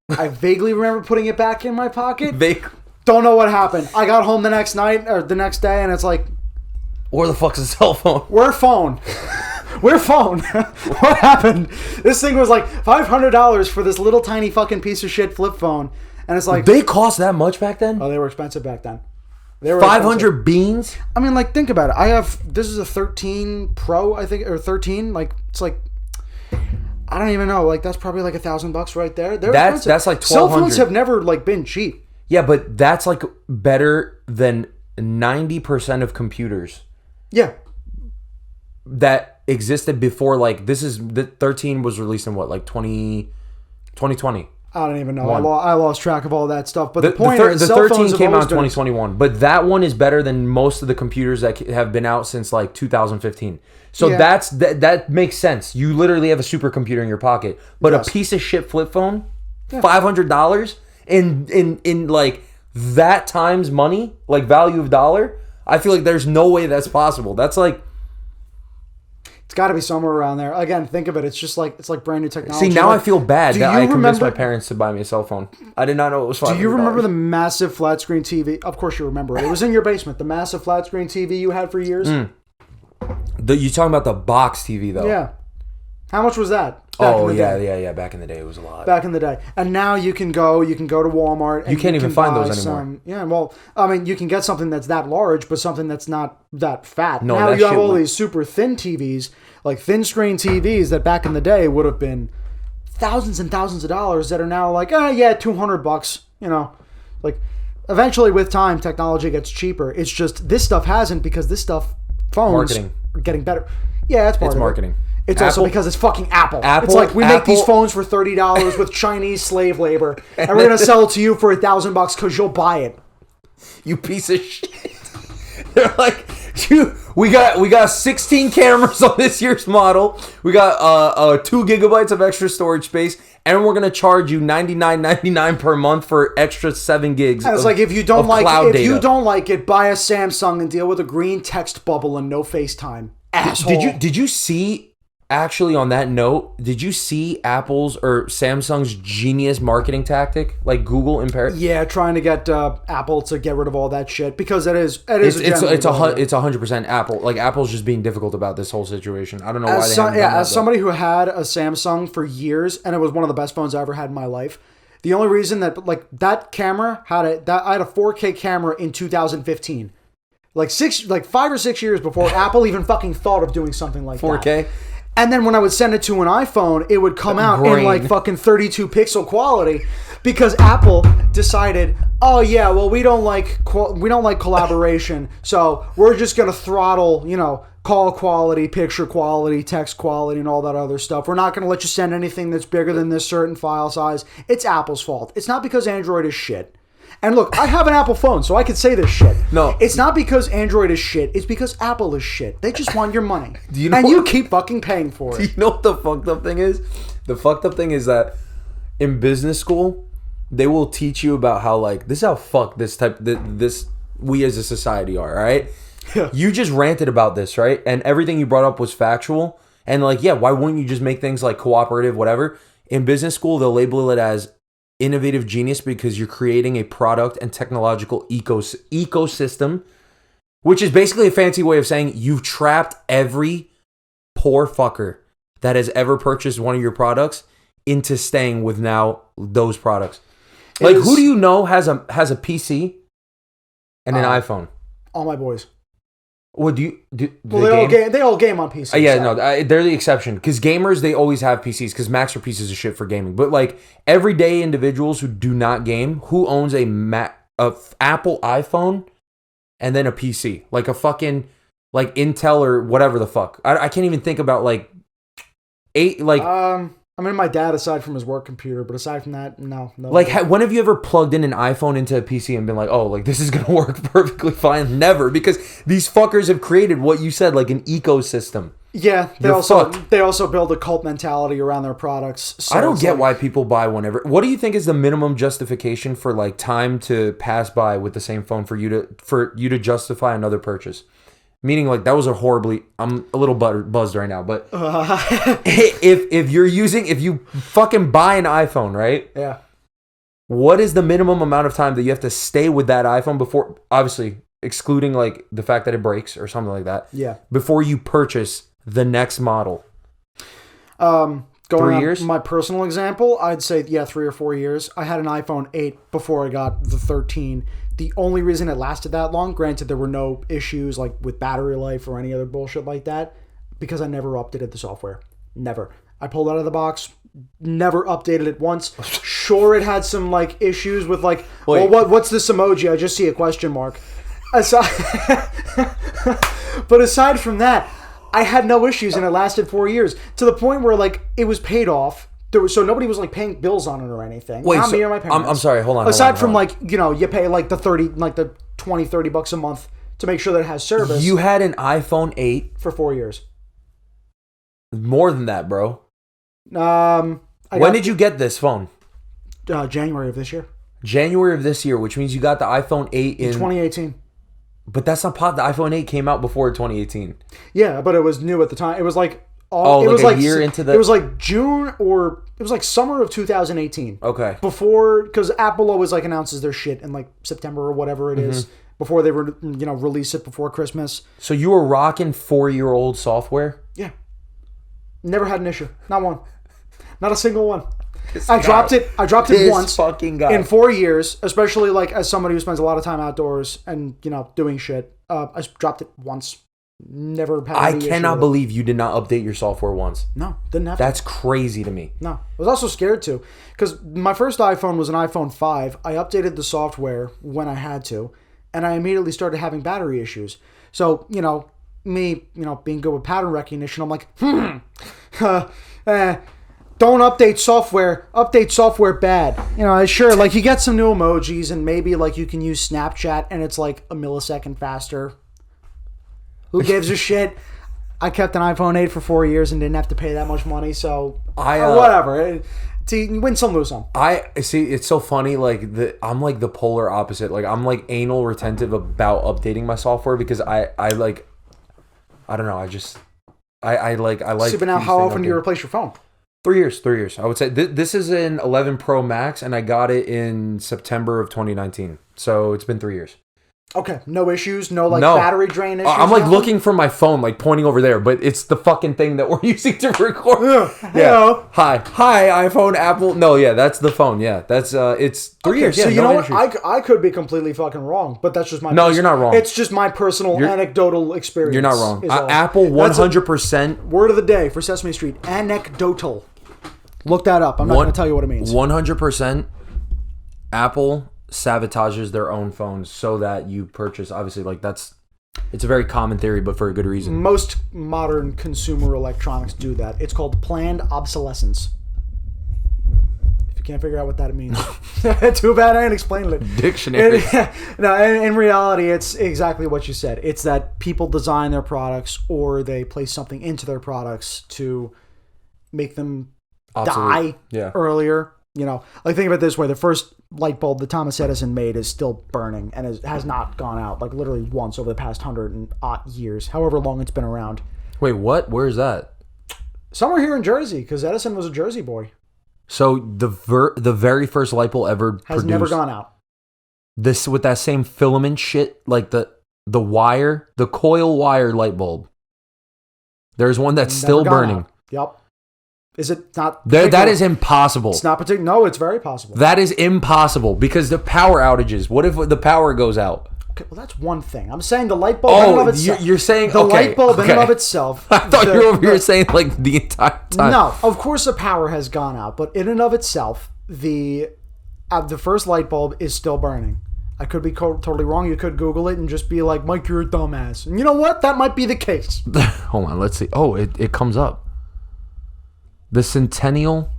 I vaguely remember putting it back in my pocket. Don't know what happened. I got home the next night, or the next day, and it's like... Where the fuck's the cell phone? Where phone? What happened? This thing was like $500 for this little tiny fucking piece of shit flip phone. And it's like... They cost that much back then? Oh, they were expensive back then. They were 500 beans? I mean, like, think about it. This is a 13 Pro, I think, or 13. Like, it's like... I don't even know. Like, that's probably like $1,000 right there. That's like $1,200. Cell phones have never, like, been cheap. Yeah, but that's like better than 90% of computers. Yeah. That existed before, like, the 13 was released in what, like 2020? I don't even know. I lost track of all that stuff. But the point is, the 13 came out in 2021. But that one is better than most of the computers that have been out since like 2015. So that makes sense. You literally have a supercomputer in your pocket. But a piece of shit flip phone, $500 in like that times money, like value of dollar. I feel like there's no way that's possible. That's like... It's got to be somewhere around there. Again, think of it. It's like brand new technology. See, now I feel bad that I convinced my parents to buy me a cell phone. I did not know it was $500. Do you remember the massive flat screen TV? Of course you remember it. It was in your basement. The massive flat screen TV you had for years. You talking about the box TV though? Yeah. How much was that? Yeah. Back in the day, it was a lot. Back in the day, and now you can go to Walmart. And you can't even find those anymore. Well, I mean, you can get something that's that large, but something that's not that fat. No, now you have all these super thin TVs, like thin screen TVs that back in the day would have been thousands and thousands of dollars that are now like, $200. You know, like eventually with time, technology gets cheaper. It's just this stuff hasn't because this stuff phones are getting better. Yeah, it's part of marketing. It's also because it's fucking Apple. Apple It's like we make these Apple- phones for $30 with Chinese slave labor, and we're gonna sell it to you for $1,000 because you'll buy it. You piece of shit. They're like, dude, we got 16 cameras on this year's model. We got 2 gigabytes of extra storage space, and we're gonna charge you $99.99 per month for extra 7 gigs. And it's like if you don't like it, buy a Samsung and deal with a green text bubble and no FaceTime. Asshole. Did you see? Actually, on that note, did you see Apple's or Samsung's genius marketing tactic, like Google in Paris? Yeah, trying to get Apple to get rid of all that shit because it's 100% Apple. Like Apple's just being difficult about this whole situation. I don't know why they haven't done that. As somebody who had a Samsung for years, and it was one of the best phones I ever had in my life. The only reason that camera I had a 4K camera in 2015, like 5 or 6 years before Apple even fucking thought of doing something like 4K? that. And then when I would send it to an iPhone, it would come out in like fucking 32 pixel quality because Apple decided, oh yeah, well we don't like collaboration, so we're just gonna throttle, call quality, picture quality, text quality, and all that other stuff. We're not gonna let you send anything that's bigger than this certain file size. It's Apple's fault. It's not because Android is shit. And look, I have an Apple phone, so I could say this shit. No. It's not because Android is shit. It's because Apple is shit. They just want your money. You keep fucking paying for it. Do you know what the fucked up thing is? The fucked up thing is that in business school, they will teach you about how, like, this is how fucked this we as a society are, right? Yeah. You just ranted about this, right? And everything you brought up was factual. And, like, yeah, why wouldn't you just make things, like, cooperative, whatever? In business school, they'll label it as innovative genius because you're creating a product and technological ecosystem, which is basically a fancy way of saying you've trapped every poor fucker that has ever purchased one of your products into staying with now those products. Like, who do you know has a PC and an iPhone? All my boys. What do you do? They all game on PC. They're the exception because gamers, they always have PCs because Macs are pieces of shit for gaming. But like everyday individuals who do not game, who owns a Apple iPhone and then a PC, like a fucking like Intel or whatever the fuck. I can't even think about like I mean, my dad, aside from his work computer, but aside from that, no. Like, when have you ever plugged in an iPhone into a PC and been like, oh, like, this is going to work perfectly fine? Never, because these fuckers have created what you said, like an ecosystem. Yeah, they also build a cult mentality around their products. So I don't get why people buy whenever. What do you think is the minimum justification for, like, time to pass by with the same phone for you to justify another purchase? Meaning, like, that was I'm a little buzzed right now, but if you fucking buy an iPhone, right? Yeah. What is the minimum amount of time that you have to stay with that iPhone before, obviously, excluding, like, the fact that it breaks or something like that? Yeah. Before you purchase the next model? 3 years? My personal example, I'd say, 3 or 4 years. I had an iPhone 8 before I got the 13. The only reason it lasted that long, granted there were no issues like with battery life or any other bullshit like that, because I never updated the software. Never. I pulled it out of the box, never updated it once. Sure, it had some like issues with like, what's this emoji? I just see a question mark. But aside from that, I had no issues and it lasted 4 years to the point where like it was paid off. So nobody was like paying bills on it or anything. Not me or my parents. I'm sorry, hold on. Aside from like, you pay like the $20-$30 a month to make sure that it has service. You had an iPhone 8 for 4 years. More than that, bro. When did you get this phone? January of this year. January of this year, which means you got the iPhone 8 in 2018. But that's not the iPhone 8 came out before 2018. Yeah, but it was new at the time. It was like a year into the... It was like June or... It was like summer of 2018. Okay. Before... Because Apple always like announces their shit in like September or whatever it is. Before they release it before Christmas. So you were rocking 4-year-old software? Yeah. Never had an issue. Not one. Not a single one. I dropped it once fucking guy. in 4 years, especially like as somebody who spends a lot of time outdoors and, doing shit. I dropped it once. Never had any issue cannot with believe you did not update your software once. No, didn't have to. That's crazy to me. No. I was also scared to because my first iPhone was an iPhone 5. I updated the software when I had to, and I immediately started having battery issues. So, me, being good with pattern recognition, I'm like, don't update software. Update software bad. Sure, like you get some new emojis and maybe like you can use Snapchat and it's like a millisecond faster. Who gives a shit? I kept an iPhone 8 for 4 years and didn't have to pay that much money, so whatever. You win some, lose some. I see. It's so funny. Like I'm like the polar opposite. Like I'm like anal retentive about updating my software because I don't know. I like. So, but now, how often do you replace your phone? 3 years. 3 years. I would say this is an 11 Pro Max, and I got it in September of 2019. So it's been 3 years. Okay, no issues, no battery drain issues. I'm like looking for my phone, like pointing over there, but it's the fucking thing that we're using to record. Yeah. Hi, iPhone, Apple. No, yeah, that's the phone. Yeah, that's it's 3 years. So yeah, you know what? I could be completely fucking wrong, but that's just my. No, you're not wrong. It's just my personal anecdotal experience. You're not wrong. Apple 100%. Word of the day for Sesame Street: anecdotal. Look that up. I'm not going to tell you what it means. 100%. Apple sabotages their own phones so that you purchase, obviously, like it's a very common theory, but for a good reason. Most modern consumer electronics do that. It's called planned obsolescence. If you can't figure out what that means, too bad I ain't explained it. Dictionary. No, in reality, it's exactly what you said. It's that people design their products or they place something into their products to make them die earlier. Like think of it this way: the first light bulb that Thomas Edison made is still burning and has not gone out, like literally once over the past 100 and odd years, however long it's been around. Wait, what? Where is that? Somewhere here in Jersey, because Edison was a Jersey boy. So the very first light bulb ever has produced, never gone out. This with that same filament shit, like the wire, the coil wire light bulb. There's one that's still burning. Out. Yep. Is it not? That is impossible. It's not particular. No, it's very possible. That is impossible because the power outages. What if the power goes out? Okay, well, that's one thing. I'm saying the light bulb in and of itself. You're saying the light bulb in and of itself. I thought you were over here saying like the entire time. No, of course the power has gone out, but in and of itself, the first light bulb is still burning. I could be totally wrong. You could Google it and just be like, Mike, you're a dumbass. And you know what? That might be the case. Hold on, let's see. Oh, it comes up. The Centennial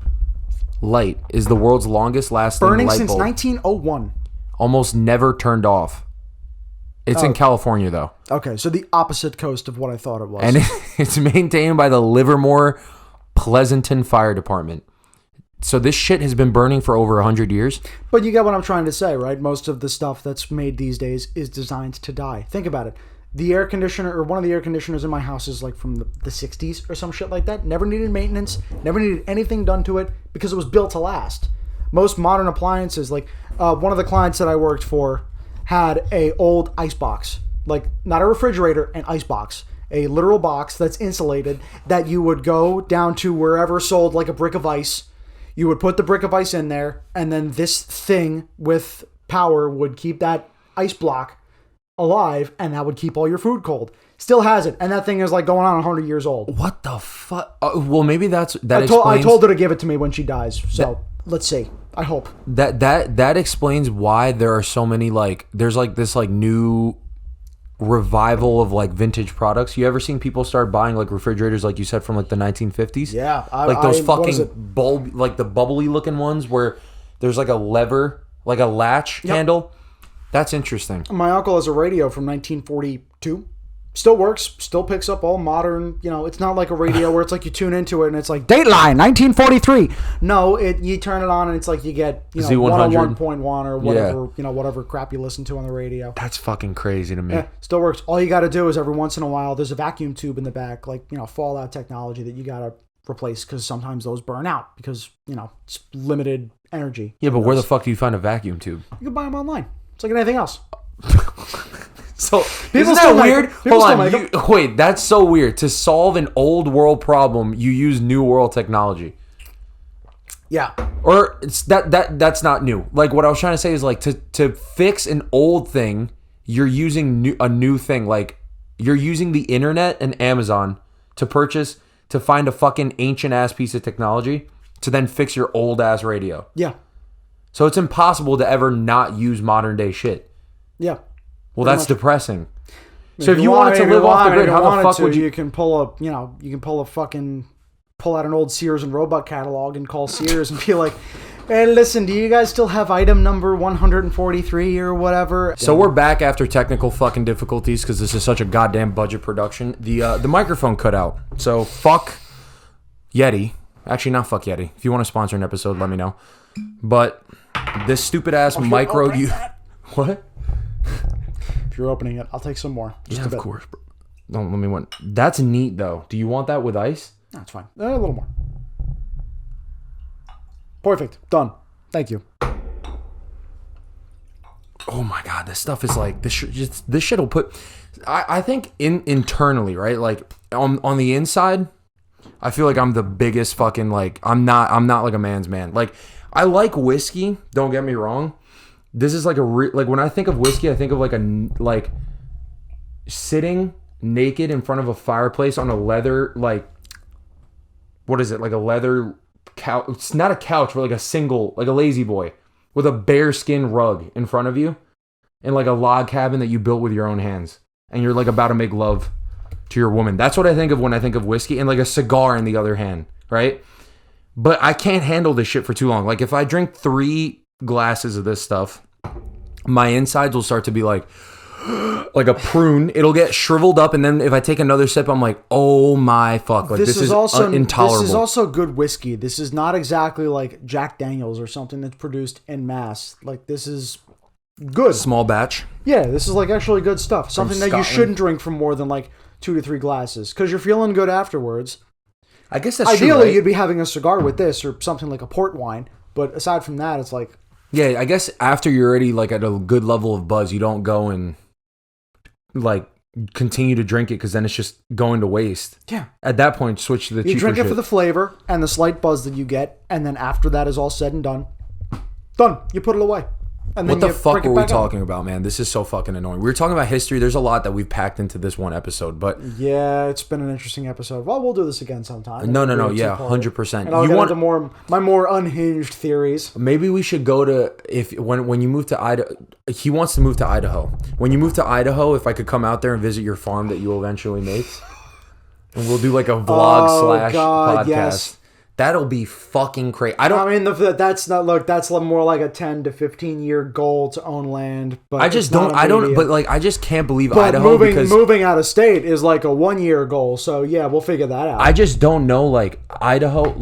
light is the world's longest lasting light bulb. Burning since 1901. Almost never turned off. It's in California, though. Okay, so the opposite coast of what I thought it was. And it's maintained by the Livermore Pleasanton Fire Department. So this shit has been burning for over 100 years. But you get what I'm trying to say, right? Most of the stuff that's made these days is designed to die. Think about it. The air conditioner, or one of the air conditioners in my house is like from the 60s or some shit like that. Never needed maintenance, never needed anything done to it because it was built to last. Most modern appliances, like one of the clients that I worked for had a old ice box. Like not a refrigerator, an ice box. A literal box that's insulated that you would go down to wherever sold like a brick of ice. You would put the brick of ice in there, and then this thing with power would keep that ice block alive, and that would keep all your food cold. Still has it, and that thing is like going on 100 years old. What the fuck? Well, maybe that explains. I told her to give it to me when she dies. So let's see. I hope that explains why there are so many there's this new revival of vintage products. You ever seen people start buying refrigerators, like you said, from the 1950s? Yeah, those fucking bulb, the bubbly looking ones where there's a lever, a latch handle. That's interesting. My uncle has a radio from 1942. Still works. Still picks up all modern. It's not like a radio where it's you tune into it and it's like Dateline 1943. No, you turn it on and it's you get Z100. 101.1 or whatever whatever crap you listen to on the radio. That's fucking crazy to me. Yeah, still works. All you got to do is every once in a while there's a vacuum tube in the back, Fallout technology that you got to replace because sometimes those burn out because it's limited energy. Yeah, but where the fuck do you find a vacuum tube? You can buy them online. It's like anything else. So isn't that weird? Hold on. Wait, that's so weird. To solve an old world problem, you use new world technology. Yeah. Or it's that's not new. What I was trying to say is to fix an old thing, you're using a new thing. You're using the internet and Amazon to find a fucking ancient ass piece of technology to then fix your old ass radio. Yeah. So it's impossible to ever not use modern day shit. Yeah. Well, that's depressing. So if you wanted to live off the grid, how the fuck would you? You can pull out an old Sears and Roebuck catalog and call Sears and be like, "Hey, listen, do you guys still have item number 143 or whatever?" So we're back after technical fucking difficulties because this is such a goddamn budget production. The microphone cut out. So fuck Yeti. Actually, not fuck Yeti. If you want to sponsor an episode, let me know. But this stupid ass micro, what? If you're opening it, I'll take some more. Just of course. Bro. Don't let me one. That's neat though. Do you want that with ice? That's fine. A little more. Perfect. Done. Thank you. Oh my god, this stuff is like this shit will put. I think internally, right? Like on the inside, I feel like I'm the biggest fucking like I'm not like a man's man. Like I like whiskey. Don't get me wrong. This is like like when I think of whiskey, I think of like sitting naked in front of a fireplace on a leather what is it, like a leather couch? It's not a couch, but like a lazy boy with a bear skin rug in front of you and like a log cabin that you built with your own hands, and you're like about to make love to your woman. That's what I think of when I think of whiskey, and like a cigar in the other hand, right? But I can't handle this shit for too long. Like if I drink 3 glasses of this stuff, my insides will start to be like a prune. It'll get shriveled up, and then if I take another sip, I'm like, oh my fuck, like this is also intolerable. This is also good whiskey. This is not exactly like Jack Daniels or something that's produced en masse. Like this is good. Small batch. Yeah, this is like actually good stuff. Something that you shouldn't drink for more than like 2 to 3 glasses because you're feeling good afterwards. I guess that's ideally true, right? You'd be having a cigar with this or something like a port wine. But aside from that, it's like, yeah, I guess after you're already like at a good level of buzz, you don't go and like continue to drink it because then it's just going to waste. Yeah. At that point, switch to the cheaper You drink it shit. for the flavor and the slight buzz that you get, and then after that is all said and done, you put it away. And then what the fuck were we talking about, man? This is so fucking annoying. We were talking about history. There's a lot that we've packed into this one episode, but yeah, it's been an interesting episode. Well, we'll do this again sometime. No, yeah, 100%. And I'll get into my more unhinged theories. Maybe we should go to when you move to Idaho. He wants to move to Idaho. When you move to Idaho, if I could come out there and visit your farm that you eventually make, and we'll do like a vlog / podcast. Yes. That'll be fucking crazy. That's more like a 10 to 15 year goal to own land. But I just can't believe Idaho moving out of state is like a 1-year goal. So yeah, we'll figure that out. I just don't know, like Idaho,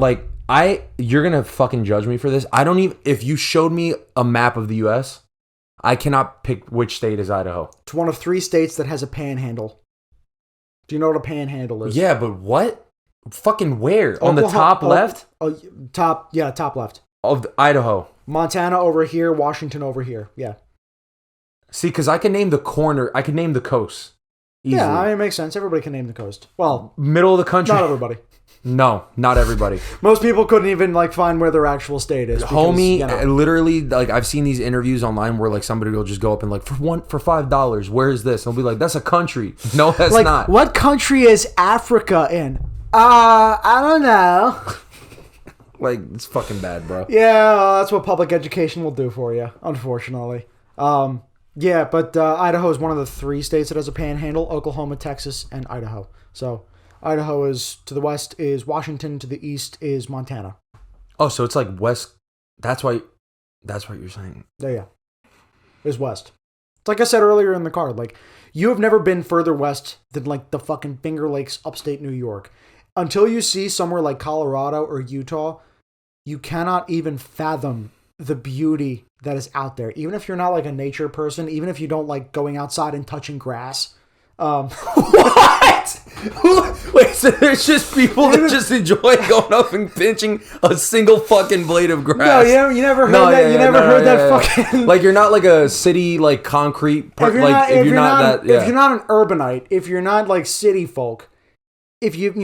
you're gonna fucking judge me for this. I don't even, if you showed me a map of the U.S., I cannot pick which state is Idaho. It's one of 3 states that has a panhandle. Do you know what a panhandle is? Yeah, but what? Fucking where? On the top left? Top left. Of Idaho. Montana over here, Washington over here. Yeah. See, because I can name the corner. I can name the coast. Easily. Yeah, it makes sense. Everybody can name the coast. Well, middle of the country. Not everybody. No, not everybody. Most people couldn't even find where their actual state is. Because, homie, literally, I've seen these interviews online where somebody will just go up and for $5, where is this? And I'll be like, that's a country. No, that's not. What country is Africa in? I don't know. It's fucking bad, bro. Yeah, that's what public education will do for you, unfortunately. Yeah, but Idaho is one of the 3 states that has a panhandle: Oklahoma, Texas, and Idaho. So Idaho is to the west is Washington, to the east is Montana. Oh, so it's like west. That's what you're saying. Yeah. Is west. It's like I said earlier in the card. You have never been further west than the fucking Finger Lakes, upstate New York. Until you see somewhere like Colorado or Utah, you cannot even fathom the beauty that is out there. Even if you're not a nature person, even if you don't like going outside and touching grass. What? Wait, so there's just people that just enjoy going up and pinching a single fucking blade of grass? No, you never heard that. You never heard that fucking. You're not a city concrete. If you're not an urbanite, if you're not city folk. If you've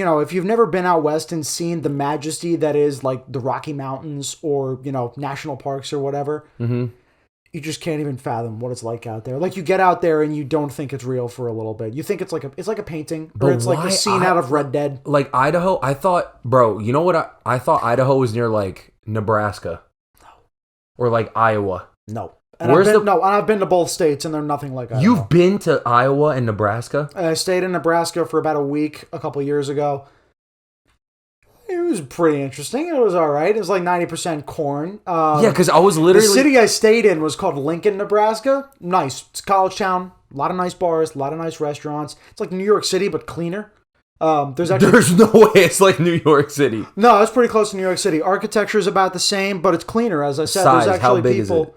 never been out west and seen the majesty that is the Rocky Mountains or national parks or whatever, you just can't even fathom what it's like out there. You get out there and you don't think it's real for a little bit. You think it's like a painting, or it's like a scene out of Red Dead. Idaho, I thought, bro. You know what? I thought Idaho was near Nebraska, or Iowa. No, And I've been to both states, and they're nothing like Idaho. You've been to Iowa and Nebraska? I stayed in Nebraska for about a week a couple years ago. It was pretty interesting. It was all right. It was like 90% corn. Yeah, because I was literally... The city I stayed in was called Lincoln, Nebraska. Nice. It's a college town. A lot of nice bars. A lot of nice restaurants. It's like New York City, but cleaner. There's no way it's like New York City. No, it's pretty close to New York City. Architecture is about the same, but it's cleaner. As I said, Size, there's actually how big people... is it?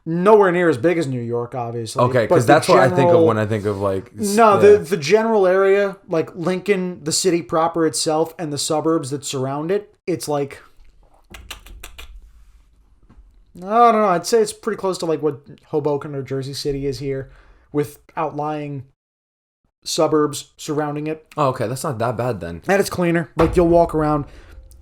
Nowhere near as big as New York, obviously. Okay, because that's what I think of when I think of like... No, the general area, like Lincoln, the city proper itself, and the suburbs that surround it, it's like... I don't know. I'd say it's pretty close to like what Hoboken or Jersey City is here, with outlying suburbs surrounding it. Oh, okay. That's not that bad then. And it's cleaner. Like you'll walk around,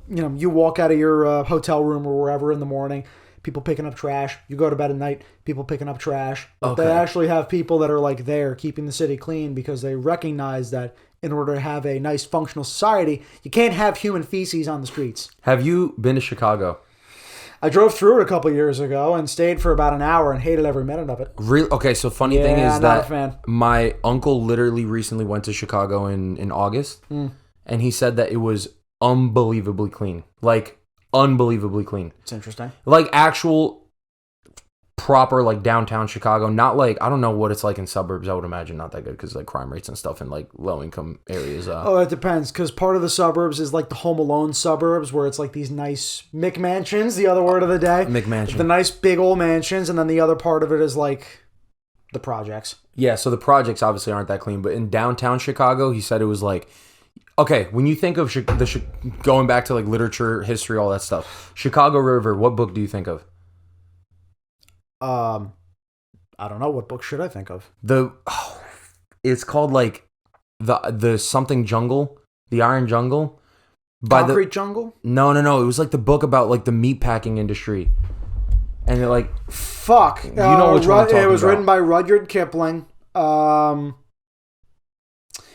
you walk out of your hotel room or wherever in the morning, people picking up trash. You go to bed at night, people picking up trash. But Okay. They actually have people that are like there keeping the city clean because they recognize that in order to have a nice functional society, you can't have human feces on the streets. Have you been to Chicago? I drove through it a couple years ago and stayed for about an hour and hated every minute of it. Really? Okay, so funny thing Yeah, is I'm not that a fan. my uncle literally recently went to Chicago in August, and he said that it was unbelievably clean. Like, unbelievably clean. It's interesting. Like, actual proper, like, downtown Chicago. Not like, I don't know what it's like in suburbs. I would imagine not that good because, like, crime rates and stuff in, like, low-income areas. Oh, it depends, because part of the suburbs is like the Home Alone suburbs, where it's like these nice McMansions, the other word of the day. McMansion. The nice big old mansions, and then the other part of it is like the projects. Yeah, so the projects obviously aren't that clean, but in downtown Chicago, he said it was like, okay, when you think of going back to like literature, history, all that stuff, Chicago River, what book do you think of? I don't know. What book should I think of? It's called like the something jungle, the Iron Jungle. Concrete Jungle? No. It was like the book about like the meatpacking industry. And they're like, fuck. You know which one I'm talking It was about. written by Rudyard Kipling.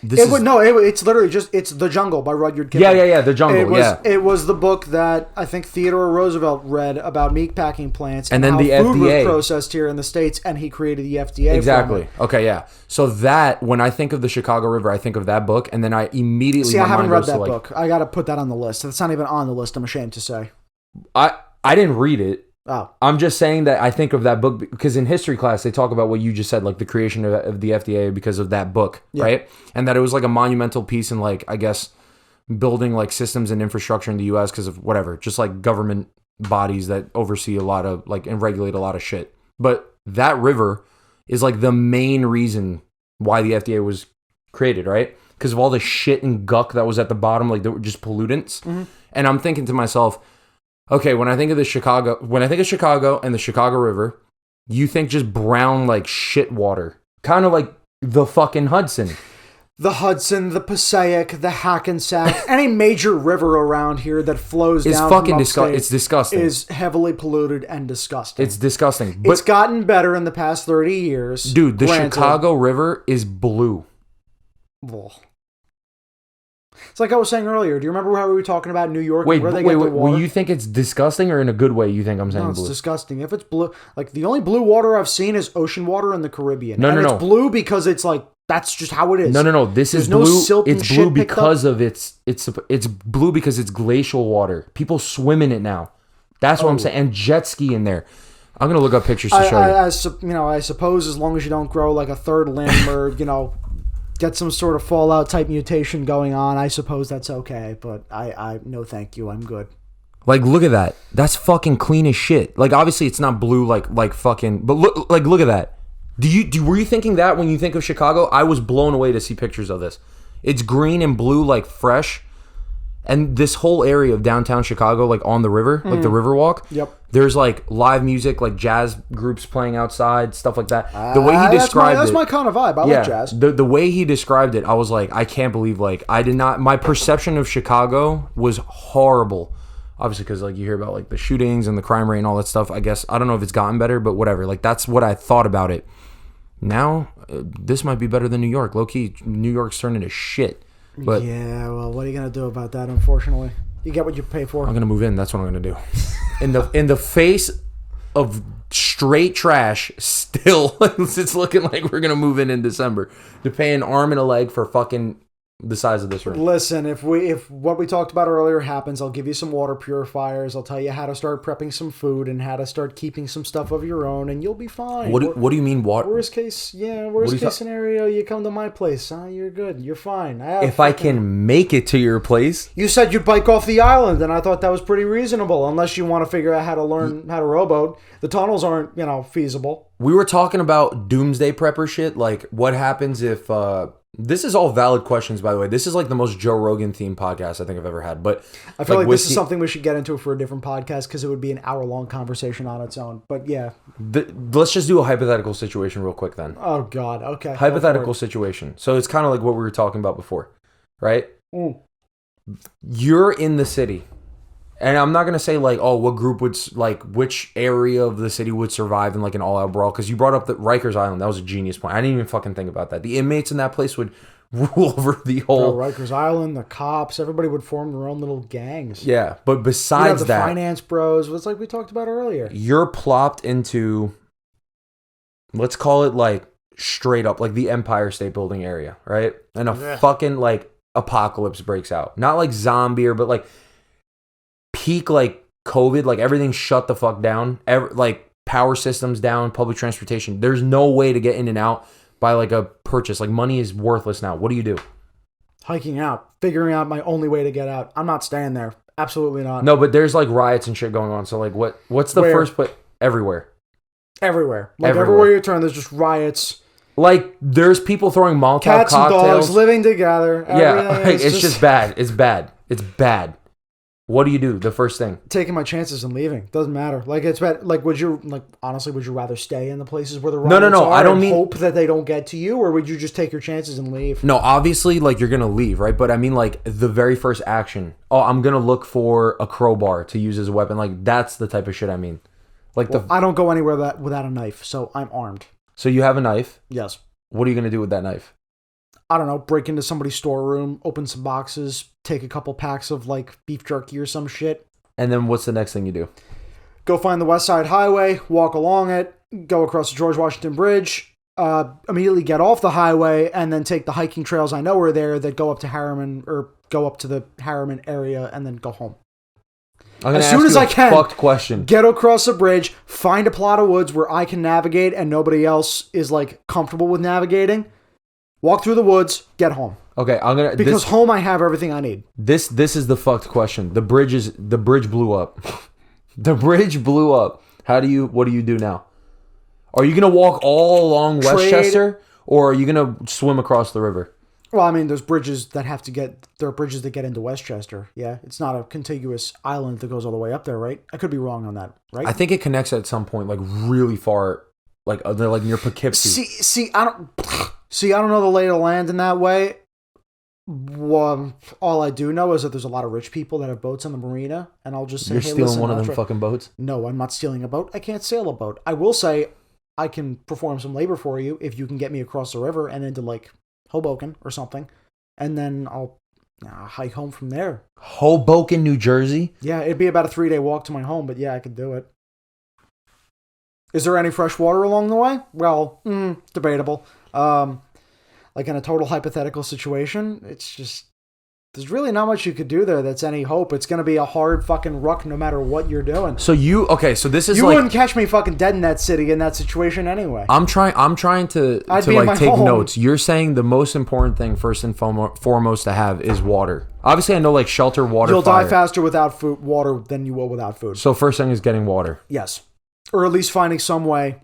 It's literally just it's The Jungle by Rudyard Kipling. Yeah, The Jungle. It was the book that I think Theodore Roosevelt read about meatpacking plants and then how the food FDA was processed here in the States, and he created the FDA. Exactly. Okay, yeah. So that when I think of the Chicago River, I think of that book, and then I immediately See, I haven't read goes to, that like, book. I got to put that on the list. It's not even on the list. I'm ashamed to say. I didn't read it. Oh, I'm just saying that I think of that book because in history class they talk about what you just said, like the creation of the FDA because of that book, right? And that it was like a monumental piece in like, I guess, building like systems and infrastructure in the U.S. because of whatever, just like government bodies that oversee a lot of like and regulate a lot of shit. But that river is like the main reason why the FDA was created, right? Because of all the shit and guck that was at the bottom, like they were just pollutants. Mm-hmm. And I'm thinking to myself, okay, when I think of Chicago and the Chicago River, you think just brown like shit water, kind of like the fucking Hudson. The Hudson, the Passaic, the Hackensack, any major river around here that flows down fucking disgusting. It's disgusting. Is heavily polluted and disgusting. It's disgusting. But, it's gotten better in the past 30 years. Dude, the Chicago River is blue. Ugh. It's like I was saying earlier. Do you remember how we were talking about New York? Wait, where they get the water? Well, you think it's disgusting or in a good way you think I'm saying No, it's blue? disgusting. If it's blue, like the only blue water I've seen is ocean water in the Caribbean. No. It's blue because it's like, that's just how it is. No. This is no blue. silt and It's shit blue picked because of it's blue because it's glacial water. People swim in it now. That's what I'm saying. And jet ski in there. I'm going to look up pictures to show you. I suppose as long as you don't grow like a third limb or, get some sort of Fallout type mutation going on, I suppose that's okay. But I no thank you. I'm good. Like, look at that. That's fucking clean as shit. Like, obviously it's not blue like fucking, but look at that. Were you thinking that when you think of Chicago? I was blown away to see pictures of this. It's green and blue, like fresh. And this whole area of downtown Chicago, like on the river, like the Riverwalk. Yep. There's like live music, like jazz groups playing outside, stuff like that. The way he described that's my kind of vibe. I like jazz. The way he described it, I was like, I can't believe, like, I did not, my perception of Chicago was horrible. Obviously, because like you hear about like the shootings and the crime rate and all that stuff. I guess, I don't know if it's gotten better, but whatever. Like, that's what I thought about it. Now, this might be better than New York. Low key, New York's turning to shit. But yeah, well, what are you gonna do about that? Unfortunately, you get what you pay for. I'm gonna move in. That's what I'm gonna do. In the face of straight trash. Still, it's looking like we're gonna move in December to pay an arm and a leg for fucking the size of this room. Listen, if what we talked about earlier happens, I'll give you some water purifiers. I'll tell you how to start prepping some food and how to start keeping some stuff of your own, and you'll be fine. What do you mean water? Worst case scenario, you come to my place. You're good. You're fine. I can make it to your place. You said you'd bike off the island, and I thought that was pretty reasonable, unless you want to figure out how to learn how to rowboat. The tunnels aren't, feasible. We were talking about doomsday prepper shit. Like, what happens if... this is all valid questions, by the way. This is like the most Joe Rogan themed podcast I think I've ever had. But I feel like this is something we should get into for a different podcast because it would be an hour-long conversation on its own. But yeah. Let's just do a hypothetical situation real quick then. Oh, God. Okay. Hypothetical situation. So it's kind of like what we were talking about before, right? You're in the city. And I'm not going to say like, oh, what group would, like, which area of the city would survive in like an all-out brawl. Because you brought up the Rikers Island. That was a genius point. I didn't even fucking think about that. The inmates in that place would rule over the whole... Rikers Island, the cops, everybody would form their own little gangs. Yeah, but besides the finance bros, it's like we talked about earlier. You're plopped into, let's call it like straight up, like the Empire State Building area, right? And a fucking like apocalypse breaks out. Not like zombie but like... peak like COVID, like everything shut the fuck down, like power systems down, public transportation. There's no way to get in and out by like a purchase. Like money is worthless now. What do you do? Hiking out, figuring out my only way to get out. I'm not staying there. Absolutely not. No, but there's like riots and shit going on. So like what's the first place? Everywhere. Like everywhere you turn, there's just riots. Like there's people throwing Molotov cats cocktails. And dogs living together. Yeah, it's just bad. It's bad. It's bad. What do you do? The first thing, taking my chances and leaving. Doesn't matter. Like it's bad. Like honestly, would you rather stay in the places where the riots no. I don't mean hope that they don't get to you, or would you just take your chances and leave? No, obviously, like you're gonna leave, right? But I mean, like the very first action. Oh, I'm gonna look for a crowbar to use as a weapon. Like that's the type of shit I mean. Like I don't go anywhere without a knife, so I'm armed. So you have a knife? Yes. What are you gonna do with that knife? I don't know, break into somebody's storeroom, open some boxes, take a couple packs of like beef jerky or some shit. And then what's the next thing you do? Go find the West Side Highway, walk along it, go across the George Washington Bridge, immediately get off the highway, and then take the hiking trails I know are there that go up to Harriman or go up to the Harriman area and then go home. As soon as I can, fucked question. Get across the bridge, find a plot of woods where I can navigate and nobody else is like comfortable with navigating. Walk through the woods, get home. Okay, because home I have everything I need. This is the fucked question. The bridge blew up. The bridge blew up. What do you do now? Are you gonna walk all along Westchester, or are you gonna swim across the river? Well, I mean, there are bridges that get into Westchester. Yeah, it's not a contiguous island that goes all the way up there, right? I could be wrong on that, right? I think it connects at some point, like really far, like they're like near Poughkeepsie. See, I don't know the lay of the land in that way. Well, all I do know is that there's a lot of rich people that have boats on the marina, and I'll just say, you're stealing one of them fucking boats? No, I'm not stealing a boat. I can't sail a boat. I will say I can perform some labor for you if you can get me across the river and into like Hoboken or something, and then I'll hike home from there. Hoboken, New Jersey? Yeah, it'd be about a 3-day walk to my home, but yeah, I could do it. Is there any fresh water along the way? Well, debatable. Like in a total hypothetical situation, it's just, there's really not much you could do there that's any hope. It's going to be a hard fucking ruck no matter what you're doing. So this is you wouldn't catch me fucking dead in that city in that situation anyway. I'm trying to like take notes. You're saying the most important thing first and foremost to have is water. Obviously, I know like shelter, water, You'll fire. die faster without water than you will without food. So first thing is getting water. Yes. Or at least finding some way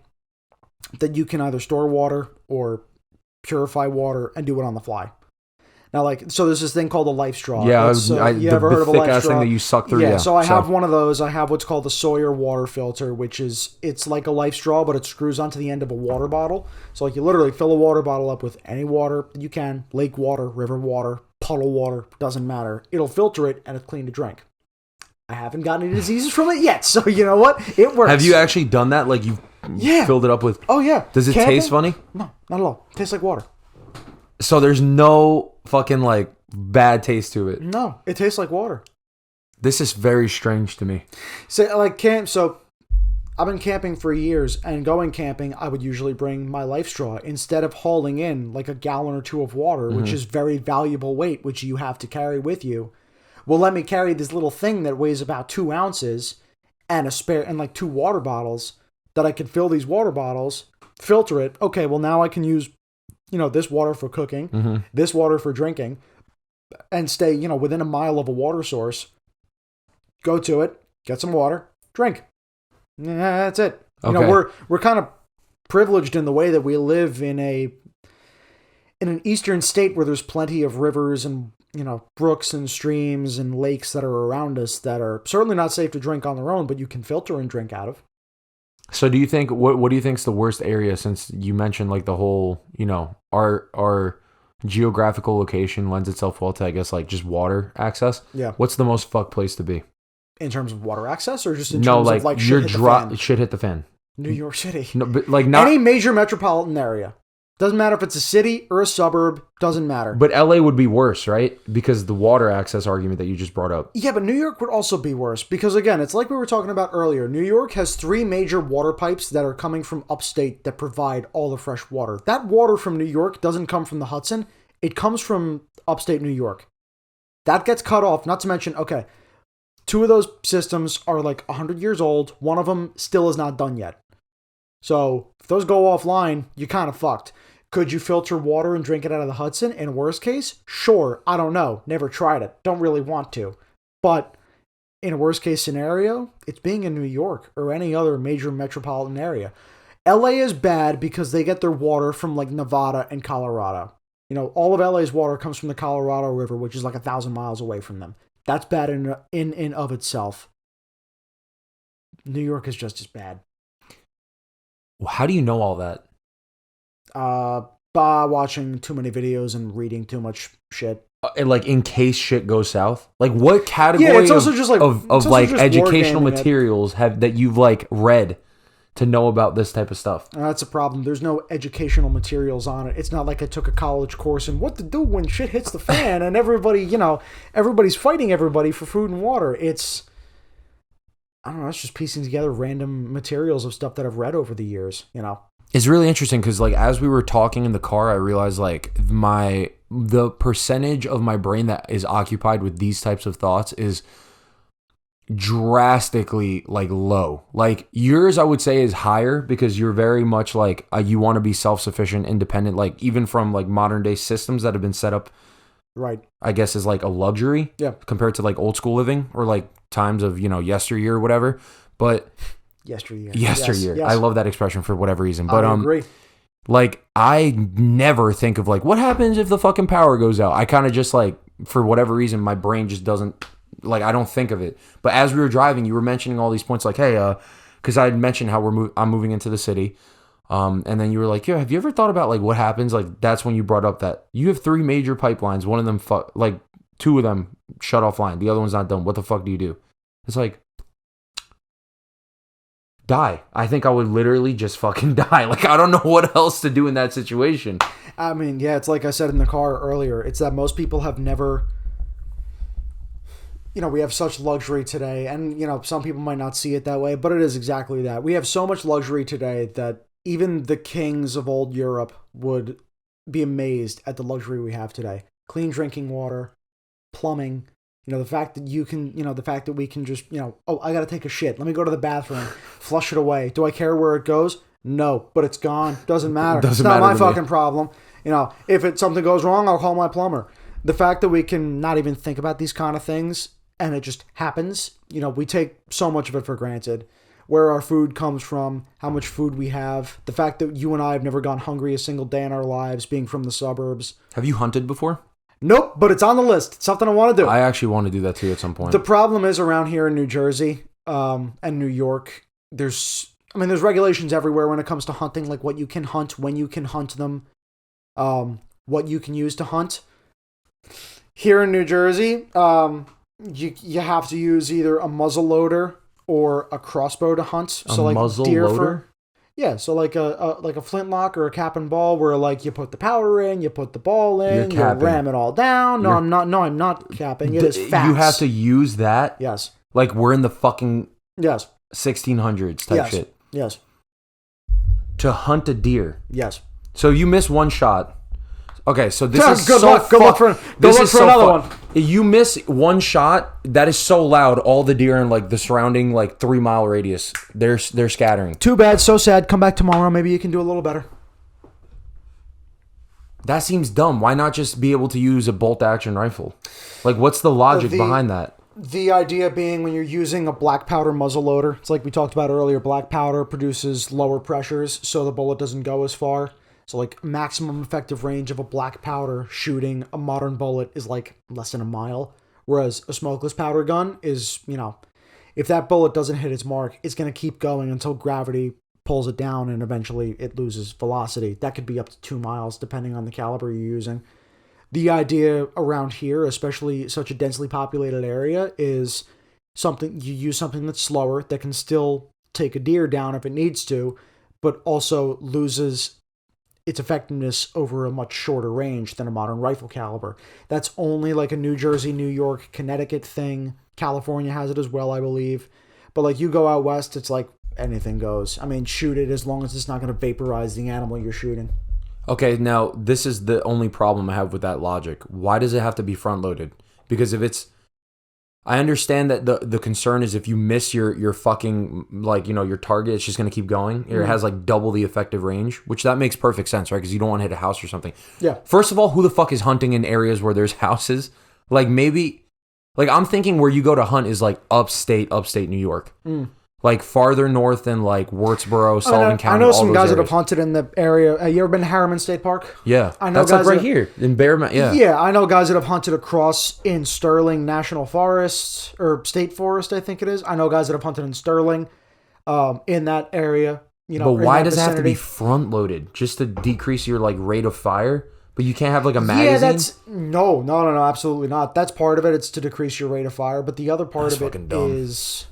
that you can either store water or purify water and do it on the fly. Now, like, so there's this thing called a life straw. Yeah, you ever heard of a life straw? Thing that you suck through. Yeah, so I have one of those. I have what's called the Sawyer water filter, it's like a life straw, but it screws onto the end of a water bottle. So like you literally fill a water bottle up with any water you can, lake water, river water, puddle water, doesn't matter. It'll filter it and it's clean to drink. I haven't gotten any diseases from it yet, so you know what? It works. Have you actually done that? Like you've filled it up with... Oh, yeah. Does it taste funny? No, not at all. It tastes like water. So there's no fucking like bad taste to it? No, it tastes like water. This is very strange to me. So I've been camping for years, and going camping, I would usually bring my life straw instead of hauling in like a gallon or two of water, which is very valuable weight, which you have to carry with you. Well, let me carry this little thing that weighs about 2 ounces and a spare and like 2 water bottles that I can fill these water bottles, filter it. Okay, well now I can use, this water for cooking, this water for drinking, and stay, within a mile of a water source. Go to it, get some water, drink. Yeah, that's it. Okay. We're kind of privileged in the way that we live in an eastern state where there's plenty of rivers and brooks and streams and lakes that are around us that are certainly not safe to drink on their own, but you can filter and drink out of. So do you think what do you think is the worst area, since you mentioned like the whole, our geographical location lends itself well to, I guess, like just water access? Yeah. What's the most fucked place to be? In terms of water access, or just in terms of like shit hit the fan? New York City. No, but like not any major metropolitan area. Doesn't matter if it's a city or a suburb. Doesn't matter. But LA would be worse, right? Because the water access argument that you just brought up. Yeah, but New York would also be worse because, again, it's like we were talking about earlier. New York has 3 major water pipes that are coming from upstate that provide all the fresh water. That water from New York doesn't come from the Hudson. It comes from upstate New York. That gets cut off. Not to mention, okay, 2 of those systems are like 100 years old. One of them still is not done yet. So if those go offline, you're kind of fucked. Could you filter water and drink it out of the Hudson? In worst case, sure. I don't know. Never tried it. Don't really want to. But in a worst case scenario, it's being in New York or any other major metropolitan area. LA is bad because they get their water from like Nevada and Colorado. All of LA's water comes from the Colorado River, which is like 1,000 miles away from them. That's bad in of itself. New York is just as bad. How do you know all that? By watching too many videos and reading too much shit. And like in case shit goes south? Like what category it's also just like, of like educational materials that you've like read to know about this type of stuff? That's a problem. There's no educational materials on it. It's not like I took a college course in what to do when shit hits the fan and everybody, everybody's fighting everybody for food and water. It's just piecing together random materials of stuff that I've read over the years, It's really interesting because like as we were talking in the car, I realized like the percentage of my brain that is occupied with these types of thoughts is drastically like low. Like yours, I would say, is higher because you're very much like you want to be self-sufficient, independent, like even from like modern day systems that have been set up, right? I guess is like a luxury, compared to like old school living or like times of yesteryear or whatever. But yesteryear. Yes. I love that expression for whatever reason. But I agree. Like I never think of like what happens if the fucking power goes out. I kind of just like for whatever reason my brain just doesn't like I don't think of it. But as we were driving, you were mentioning all these points like, hey, because I had mentioned how I'm moving into the city, and then you were like, yeah, have you ever thought about like what happens? Like that's when you brought up that you have 3 major pipelines. One of them like 2 of them shut offline. The other one's not done. What the fuck do you do? It's like die. I think I would literally just fucking die. Like I don't know what else to do in that situation. I mean, yeah, it's like I said in the car earlier. It's that most people have never. We have such luxury today, and, some people might not see it that way, but it is exactly that. We have so much luxury today that even the kings of old Europe would be amazed at the luxury we have today. Clean drinking water, plumbing, the fact that you can, the fact that we can just, I got to take a shit. Let me go to the bathroom, flush it away. Do I care where it goes? No, but it's gone. Doesn't matter. It's not my fucking problem. If something goes wrong, I'll call my plumber. The fact that we can not even think about these kind of things and it just happens, we take so much of it for granted. Where our food comes from, how much food we have, the fact that you and I have never gone hungry a single day in our lives, being from the suburbs. Have you hunted before? Nope, but it's on the list. It's something I want to do. I actually want to do that too at some point. The problem is around here in New Jersey and New York, there's regulations everywhere when it comes to hunting, like what you can hunt, when you can hunt them, what you can use to hunt. Here in New Jersey, you have to use either a muzzle loader or a crossbow to hunt. So like muzzle deer loader? Yeah, so like a flintlock or a cap and ball where like you put the powder in, you put the ball in, you ram it all down. I'm not capping. It is facts. You have to use that? Yes. Like we're in the fucking... Yes. 1600s type Yes. shit. Yes. To hunt a deer. Yes. So you miss one shot. Okay, so this is good so luck. Good luck for another one. You miss one shot, that is so loud. All the deer in like the surrounding like 3 mile radius, they're scattering. Too bad. So sad. Come back tomorrow. Maybe you can do a little better. That seems dumb. Why not just be able to use a bolt action rifle? Like, what's the logic behind that? The idea being when you're using a black powder muzzle loader, it's like we talked about earlier, black powder produces lower pressures, so the bullet doesn't go as far. So like maximum effective range of a black powder shooting a modern bullet is like less than a mile. Whereas a smokeless powder gun is, if that bullet doesn't hit its mark, it's going to keep going until gravity pulls it down and eventually it loses velocity. That could be up to 2 miles depending on the caliber you're using. The idea around here, especially such a densely populated area, is you use something that's slower that can still take a deer down if it needs to, but also loses its effectiveness over a much shorter range than a modern rifle caliber. That's only like a New Jersey, New York, Connecticut thing. California has it as well, I believe. But like you go out west, it's like anything goes. I mean, shoot it as long as it's not going to vaporize the animal you're shooting. Okay, now this is the only problem I have with that logic. Why does it have to be front loaded? Because if it's, I understand that the concern is if you miss your fucking, like, your target, it's just going to keep going. It has like double the effective range, which that makes perfect sense, right? Because you don't want to hit a house or something. Yeah. First of all, who the fuck is hunting in areas where there's houses? Like maybe, like I'm thinking where you go to hunt is like upstate New York. Like farther north than like Wurtsboro, Sullivan County. I know some guys areas. that have hunted in the area. You ever been to Harriman State Park? Yeah, I know that's guys like right here in Bear Mountain. Yeah, yeah, I know guys that have hunted across in Sterling National Forest or State Forest, I think it is. I know guys that have hunted in Sterling, in that area. But why does it have to be front loaded? Just to decrease your like rate of fire? But you can't have like a magazine? Yeah, that's no, absolutely not. That's part of it. It's to decrease your rate of fire. But the other part of it is,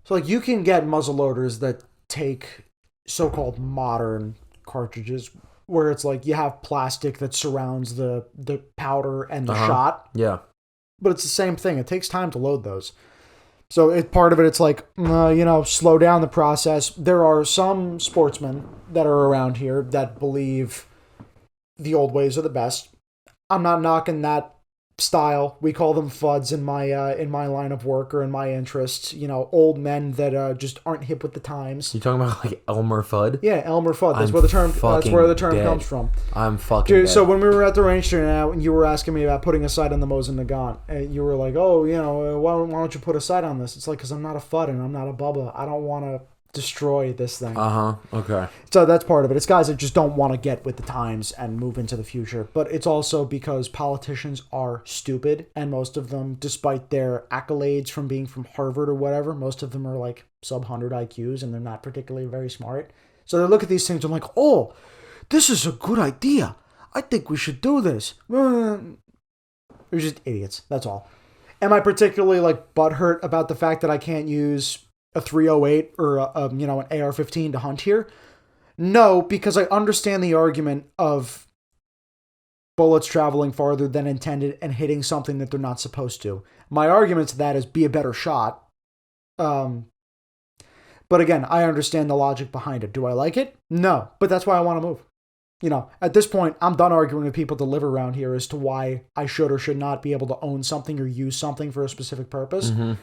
so like you can get muzzle loaders that take so-called modern cartridges where it's like you have plastic that surrounds the powder and the shot. Yeah. But it's the same thing. It takes time to load those. So part of it, it's like, slow down the process. There are some sportsmen that are around here that believe the old ways are the best. I'm not knocking that style. We call them FUDs in my line of work or in my interests. Old men that just aren't hip with the times. You talking about like Elmer Fudd? Yeah, Elmer Fudd. That's where the term comes from. I'm fucking Dude, dead. so when we were at the range now, and you were asking me about putting a sight on the Mosin Nagant, and you were like, "Oh, why don't you put a sight on this?" It's like, because I'm not a FUD and I'm not a Bubba. I don't want to destroy this thing. Okay. So that's part of it. It's guys that just don't want to get with the times and move into the future. But it's also because politicians are stupid, and most of them, despite their accolades from being from Harvard or whatever, most of them are like sub-100 IQs, and they're not particularly very smart. So they look at these things and like, "Oh, this is a good idea. I think we should do this." They're just idiots. That's all. Am I particularly like butthurt about the fact that I can't use a 308 or an AR-15 to hunt here? No, because I understand the argument of bullets traveling farther than intended and hitting something that they're not supposed to. My argument to that is be a better shot. But again, I understand the logic behind it. Do I like it? No, but that's why I want to move. At this point, I'm done arguing with people that live around here as to why I should or should not be able to own something or use something for a specific purpose. Mm-hmm.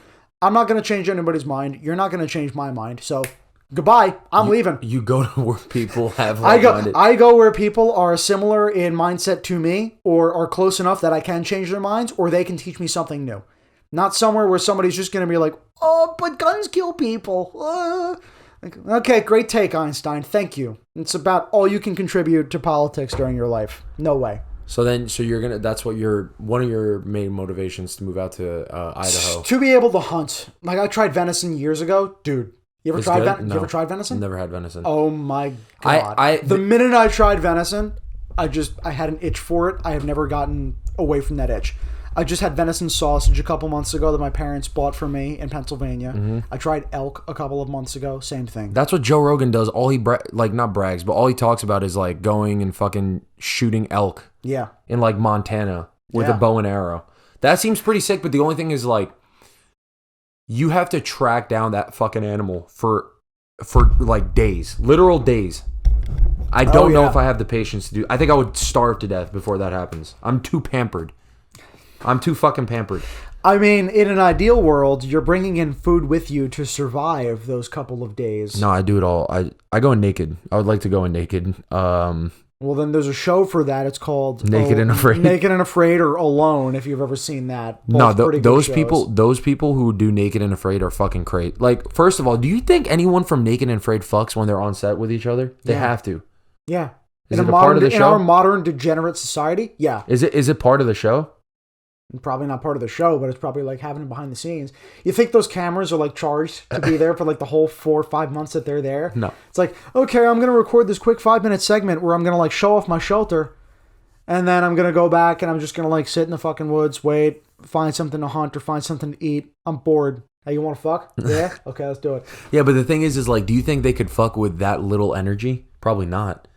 I'm not going to change anybody's mind. You're not going to change my mind. So, goodbye. I'm leaving. You go to where people have I go where people are similar in mindset to me or are close enough that I can change their minds or they can teach me something new. Not somewhere where somebody's just going to be like, "Oh, but guns kill people." Okay, great take, Einstein. Thank you. It's about all you can contribute to politics during your life. No way. So you're that's what one of your main motivations to move out to Idaho. To be able to hunt. Like I tried venison years ago. Dude, you ever tried venison? No. You ever tried venison? Never had venison. Oh my God. The minute I tried venison, I had an itch for it. I have never gotten away from that itch. I just had venison sausage a couple months ago that my parents bought for me in Pennsylvania. Mm-hmm. I tried elk a couple of months ago. Same thing. That's what Joe Rogan does. All he not brags, but all he talks about is like going and fucking shooting elk. Yeah. In like Montana with a bow and arrow. That seems pretty sick, but the only thing is like you have to track down that fucking animal for like days, literal days. I don't know if I have the patience to do. I think I would starve to death before that happens. I'm too pampered. I'm too fucking pampered. I mean, in an ideal world, you're bringing in food with you to survive those couple of days. No, I do it all. I go in naked. I would like to go in naked. Well, then there's a show for that. It's called Naked and Afraid. Naked and Afraid, or Alone, if you've ever seen that. Both those people who do Naked and Afraid are fucking crazy. Like, first of all, do you think anyone from Naked and Afraid fucks when they're on set with each other? They have to. Yeah. Is it a part of the show? In our modern degenerate society, yeah. Is it part of the show? Probably not part of the show, but it's probably like having it behind the scenes. You think those cameras are like charged to be there for like the whole 4 or 5 months that they're there? No. It's like, okay, I'm going to record this quick 5-minute segment where I'm going to like show off my shelter. And then I'm going to go back and I'm just going to like sit in the fucking woods, wait, find something to hunt or find something to eat. I'm bored. Hey, you want to fuck? Yeah? Okay, let's do it. Yeah, but the thing is like, do you think they could fuck with that little energy? Probably not.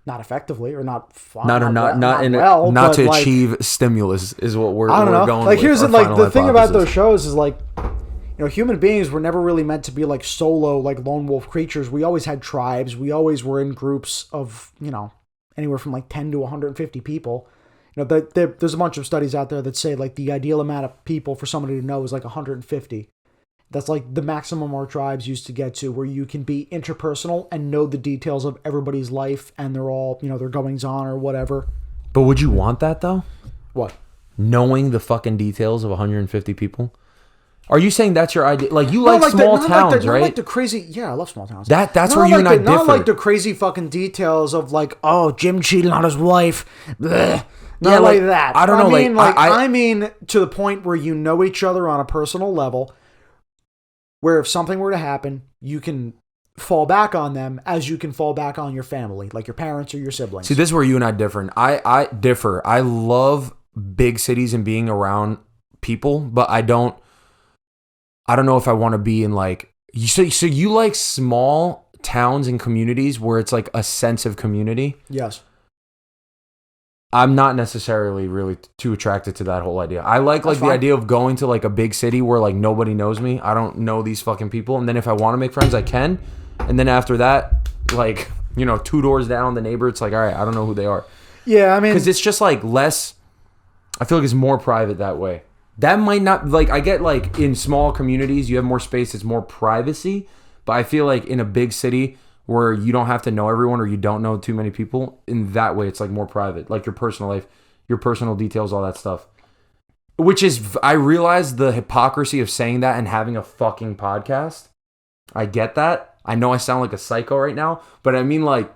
Not effectively, or not to achieve stimulus is what we're going with. Like, here's the thing about those shows is like, human beings were never really meant to be like solo, like lone wolf creatures. We always had tribes. We always were in groups of, anywhere from like 10 to 150 people. There's a bunch of studies out there that say like the ideal amount of people for somebody to know is like 150. That's like the maximum our tribes used to get to, where you can be interpersonal and know the details of everybody's life and they're all, their goings on or whatever. But would you want that though? What? Knowing the fucking details of 150 people? Are you saying that's your idea? Like, you like small towns, right? Not like the crazy... Yeah, I love small towns. That's where you and I differ. Not like the crazy fucking details of like, oh, Jim cheated on his wife. Blech. Not like that. I don't know. I mean to the point where you know each other on a personal level, where if something were to happen, you can fall back on them as you can fall back on your family, like your parents or your siblings. See, this is where you and I differ. I differ. I love big cities and being around people, but I don't know if I want to be in like... So you like small towns and communities where it's like a sense of community? Yes. I'm not necessarily really too attracted to that whole idea. I like the idea of going to like a big city where like nobody knows me. I don't know these fucking people. And then if I want to make friends, I can. And then after that, like, 2 doors down, the neighbor, it's like, all right, I don't know who they are. Yeah, I mean... Because it's just like less... I feel like it's more private that way. That might not... Like, I get like in small communities, you have more space, it's more privacy. But I feel like in a big city... where you don't have to know everyone or you don't know too many people, in that way it's like more private, like your personal life, your personal details, all that stuff. Which is, I realize the hypocrisy of saying that and having a fucking podcast. I get that. I know I sound like a psycho right now, but I mean like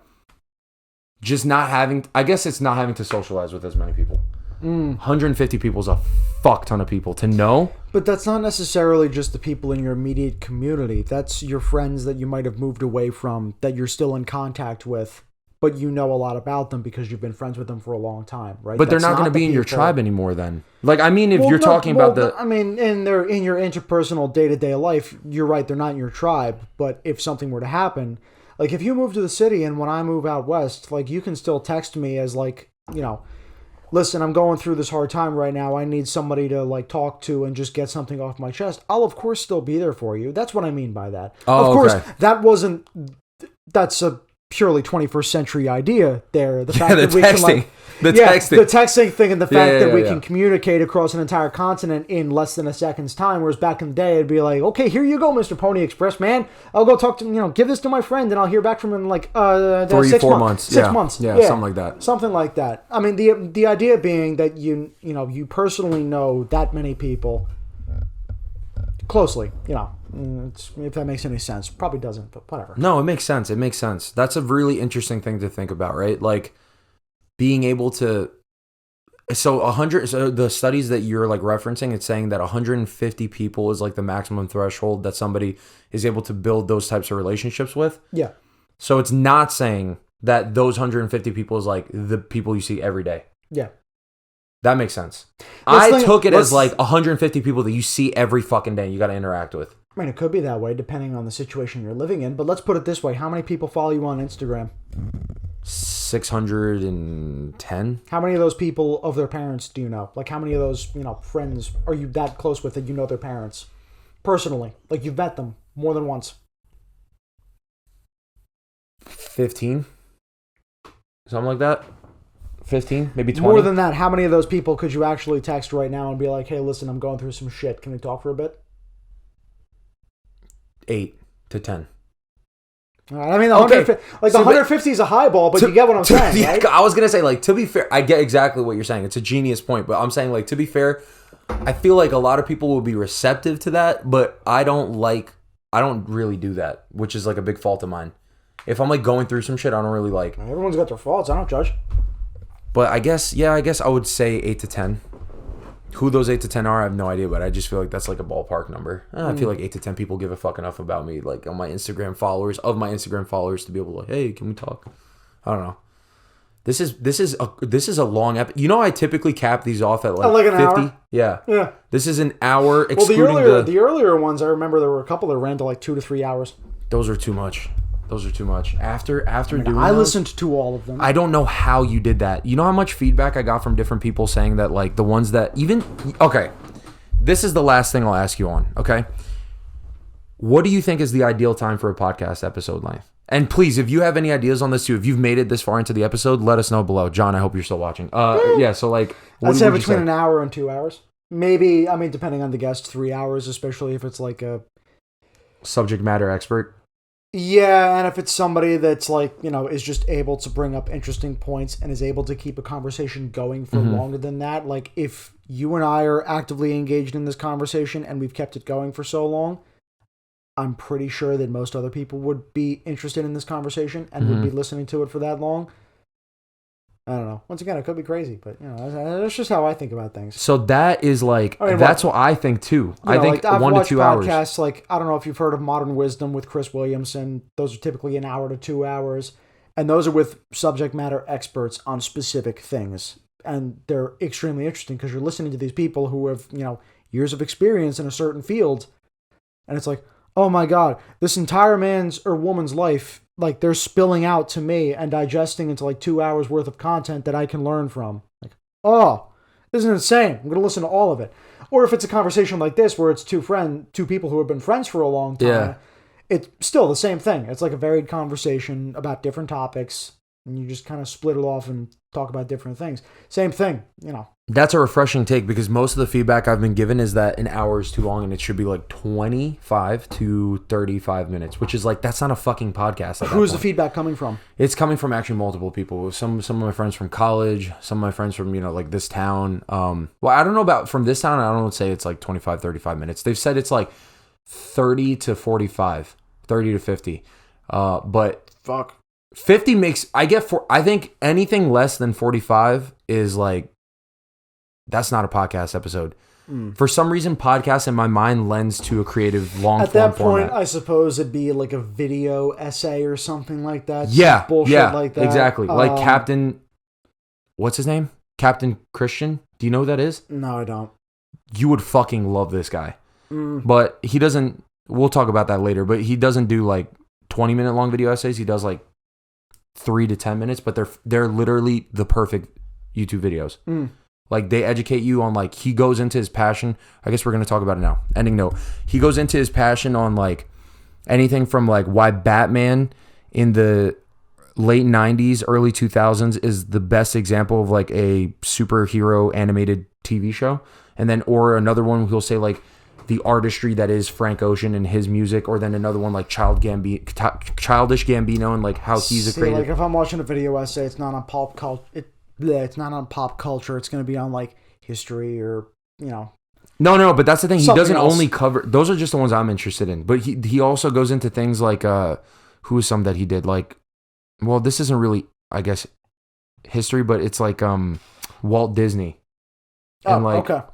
just not having, I guess it's not having to socialize with as many people. 150 people is a fuck ton of people to know. But that's not necessarily just the people in your immediate community. That's your friends that you might have moved away from that you're still in contact with, but you know a lot about them because you've been friends with them for a long time, right? But they're not going to be in your tribe anymore then. Like, I mean, if you're talking about the... I mean, in your interpersonal day-to-day life, you're right, they're not in your tribe. But if something were to happen, like if you move to the city and when I move out west, like you can still text me as like, listen, I'm going through this hard time right now. I need somebody to like talk to and just get something off my chest. I'll of course still be there for you. That's what I mean by that. Oh, of course, okay. That's a purely 21st century idea there. The fact that we texting. can the texting thing and the fact that we can communicate across an entire continent in less than a second's time. Whereas back in the day, it'd be like, okay, here you go, Mr. Pony Express, man. I'll go talk to, give this to my friend and I'll hear back from him in like 4 months. 6 months. Yeah, something like that. Something like that. I mean, the idea being that you personally know that many people closely, if that makes any sense. Probably doesn't, but whatever. No, it makes sense. It makes sense. That's a really interesting thing to think about, right? Like being able to... So the studies that you're like referencing, it's saying that 150 people is like the maximum threshold that somebody is able to build those types of relationships with. Yeah. So it's not saying that those 150 people is like the people you see every day. Yeah. That makes sense. I took it as like 150 people that you see every fucking day you got to interact with. I mean, it could be that way depending on the situation you're living in, but let's put it this way. How many people follow you on Instagram? 610. How many of those people of their parents do you know? Like how many of those, friends are you that close with that you know their parents? Personally, like you've met them more than once. 15, something like that. 15, maybe 20. More than that, how many of those people could you actually text right now and be like, hey, listen, I'm going through some shit. Can we talk for a bit? 8 to 10. All right, I mean, the 150 is a high ball, but you get what I'm saying, right? I was going to say, like, to be fair, I get exactly what you're saying. It's a genius point, but I'm saying, like, to be fair, I feel like a lot of people will be receptive to that, but I don't really do that, which is, like, a big fault of mine. If I'm, like, going through some shit, I don't really, like... Everyone's got their faults. I don't judge. But I guess I would say 8 to 10. Who those 8 to 10 are, I have no idea, but I just feel like that's like a ballpark number. I feel like 8 to 10 people give a fuck enough about me, like on my Instagram followers, to be able to like, hey, can we talk? I don't know. This is a long episode. You know, I typically cap these off at like an 50. Hour? Yeah. This is an hour. Excluding the earlier ones, I remember there were a couple that ran to like 2 to 3 hours. Those are too much. After doing I listened to all of them. I don't know how you did that. You know how much feedback I got from different people saying that, like, the ones that even... Okay, this is the last thing I'll ask you on, okay? What do you think is the ideal time for a podcast episode length? And please, if you have any ideas on this too, if you've made it this far into the episode, let us know below. John, I hope you're still watching. Yeah, so, like... I'd say between an hour and 2 hours. Maybe, I mean, depending on the guest, 3 hours, especially if it's like a... subject matter expert. Yeah, and if it's somebody that's like, you know, is just able to bring up interesting points and is able to keep a conversation going for longer than that, like if you and I are actively engaged in this conversation and we've kept it going for so long, I'm pretty sure that most other people would be interested in this conversation and would be listening to it for that long. I don't know. Once again, it could be crazy, but you know, that's just how I think about things. So that is like, that's what I think too. I think like, 1 to 2 hours. Podcasts, like, I don't know if you've heard of Modern Wisdom with Chris Williamson. Those are typically an hour to 2 hours. And those are with subject matter experts on specific things. And they're extremely interesting because you're listening to these people who have, you know, years of experience in a certain field. And it's like, oh my God, this entire man's or woman's life, like they're spilling out to me and digesting into like 2 hours worth of content that I can learn from. Like, oh, this is insane. I'm going to listen to all of it. Or if it's a conversation like this where it's two people who have been friends for a long time, it's still the same thing. It's like a varied conversation about different topics and you just kind of split it off and talk about different things. Same thing, you know. That's a refreshing take because most of the feedback I've been given is that an hour is too long and it should be like 25 to 35 minutes, which is like, that's not a fucking podcast. Who's the feedback coming from? It's coming from actually multiple people. Some of my friends from college, some of my friends from, you know, like this town. Well, I don't know about from this town. I don't say it's like 25, 35 minutes. They've said it's like 30 to 45, 30 to 50. But fuck. 50 makes, I think anything less than 45 is like, that's not a podcast episode. For some reason, podcast in my mind lends to a creative long form At that point, format. I suppose it'd be like a video essay or something like that. Yeah, bullshit like that. Exactly. Like Captain, what's his name? Captain Christian. Do you know who that is? No, I don't. You would fucking love this guy. But he doesn't, we'll talk about that later, but he doesn't do like 20-minute long video essays. He does like 3 to 10 minutes, but they're literally the perfect YouTube videos. Like they educate you on like, he goes into his passion. I guess we're going to talk about it now. Ending note. He goes into his passion on like anything from like why Batman in the late 90s, early 2000s is the best example of like a superhero animated TV show. And then, or another one he'll say like the artistry that is Frank Ocean and his music, or then another one like Childish Gambino and like how he's a creator. Like if I'm watching a video essay, it's not on pop culture. It's not on pop culture. It's going to be on like history or, you know. No, but that's the thing. He doesn't else. only cover, those are just the ones I'm interested in. But he also goes into things like, who is some that he did? Like, well, this isn't really, I guess, history, but it's like Walt Disney. And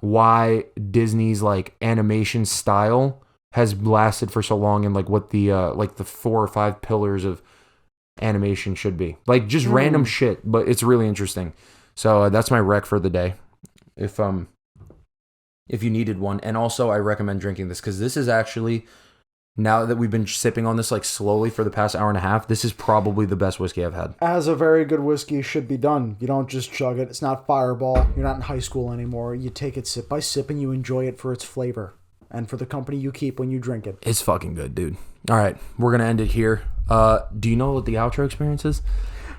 why Disney's like animation style has lasted for so long and like what the 4 or 5 pillars of animation should be. Like just random shit, but it's really interesting. So that's my rec for the day. If you needed one. And also I recommend drinking this because this is actually, now that we've been sipping on this like slowly for the past hour and a half, this is probably the best whiskey I've had. As a very good whiskey should be done. You don't just chug it. It's not Fireball. You're not in high school anymore. You take it sip by sip and you enjoy it for its flavor. and for the company you keep when you drink it. It's fucking good, dude. All right, we're gonna end it here. Do you know what the outro experience is?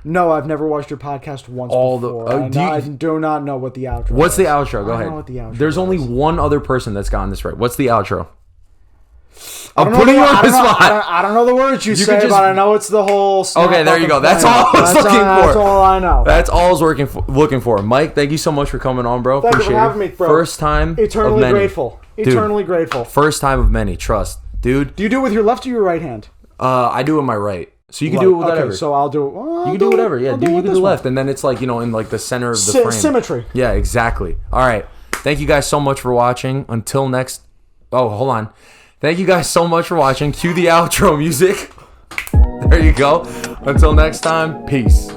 No, I've never watched your podcast once before. I do not know what the outro What's is. the outro? Go I ahead. don't know what the outro There's is. only one other person that's gotten this right. What's the outro? I don't know the words you say, but I know it's the whole... Okay, there you go. That's all I was looking for. That's all I know. That's all I was looking for. Mike, thank you so much for coming on, bro. Thank you for having me, bro. First time Eternally of many. grateful. Eternally grateful. First time of many. Trust. Dude. Do you do it with your left or your right hand? I do it with my right. So you can do it with whatever. Okay, so I'll do it. Well, you can do whatever. Yeah, dude, you can do left. And then it's like, in like the center of the frame. Symmetry. Yeah, exactly. All right. Thank you guys so much for watching. Until next... Oh, hold on. Thank you guys so much for watching. Cue the outro music. There you go. Until next time, peace.